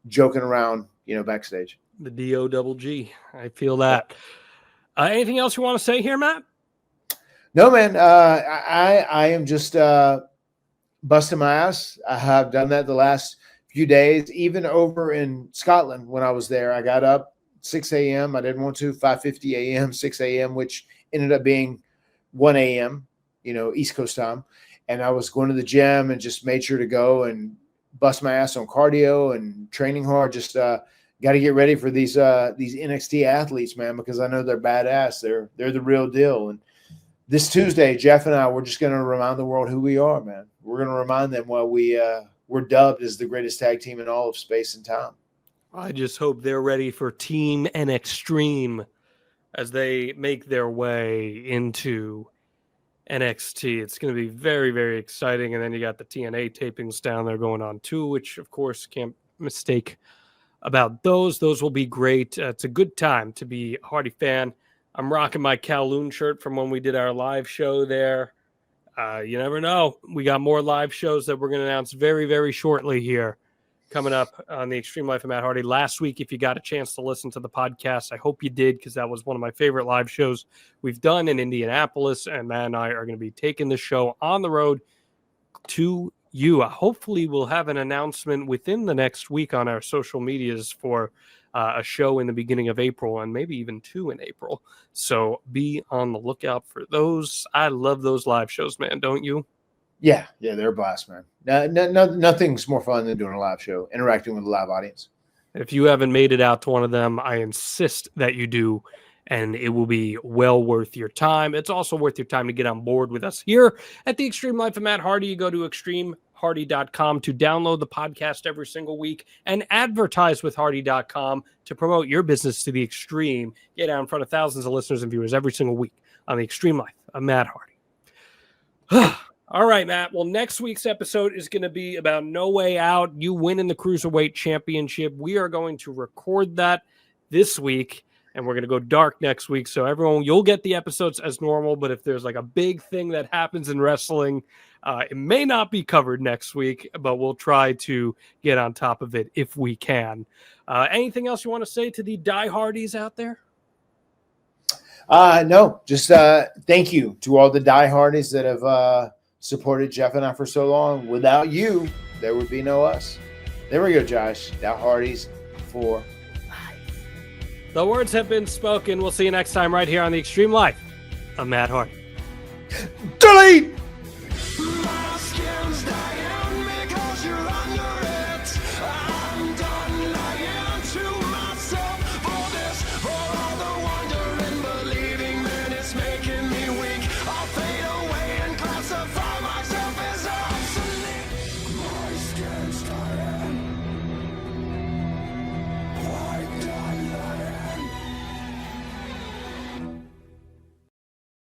joking around, backstage. The D-O-double-G. I feel that. Anything else you want to say here, Matt? No, man. I am just busting my ass. I have done that the last few days, even over in Scotland when I was there. I got up 6 a.m. I didn't want to, 5:50 a.m., 6 a.m., which ended up being 1 a.m., East Coast time. And I was going to the gym and just made sure to go and bust my ass on cardio and training hard. Just got to get ready for these NXT athletes, man, because I know they're badass. They're the real deal. And this Tuesday, Jeff and I, we're just going to remind the world who we are, man. We're going to remind them why we're dubbed as the greatest tag team in all of space and time. I just hope they're ready for Team NXtreme as they make their way into NXT. It's going to be very, very exciting. And then you got the TNA tapings down there going on too, which of course can't mistake about those. Those will be great. It's a good time to be a Hardy fan. I'm rocking my Kowloon shirt from when we did our live show there. You never know. We got more live shows that we're going to announce very, very shortly here coming up on the Extreme Life of Matt Hardy. Last week, if you got a chance to listen to the podcast, I hope you did, because that was one of my favorite live shows we've done in Indianapolis. And Matt and I are going to be taking the show on the road to you. Hopefully, we'll have an announcement within the next week on our social medias for a show in the beginning of April, and maybe even 2 in April. So be on the lookout for those. I love those live shows, man. Don't you? Yeah, they're a blast, man. Nothing's more fun than doing a live show, interacting with a live audience. If you haven't made it out to one of them, I insist that you do, and it will be well worth your time. It's also worth your time to get on board with us here at the Extreme Life of Matt Hardy. You go to extremehardy.com to download the podcast every single week and advertise with hardy.com to promote your business to the extreme. Get out in front of thousands of listeners and viewers every single week on the Extreme Life of Matt Hardy. All right, Matt. Well, next week's episode is going to be about No Way Out. You winning the Cruiserweight Championship. We are going to record that this week, and we're going to go dark next week. So everyone, you'll get the episodes as normal, but if there's like a big thing that happens in wrestling, it may not be covered next week, but we'll try to get on top of it if we can. Anything else you want to say to the diehardies out there? No, just thank you to all the diehardies that have supported Jeff and I for so long. Without you, there would be no us. There we go, Josh. Diehardies for life. The words have been spoken. We'll see you next time right here on the Extreme Life of Matt Hardy. Delete!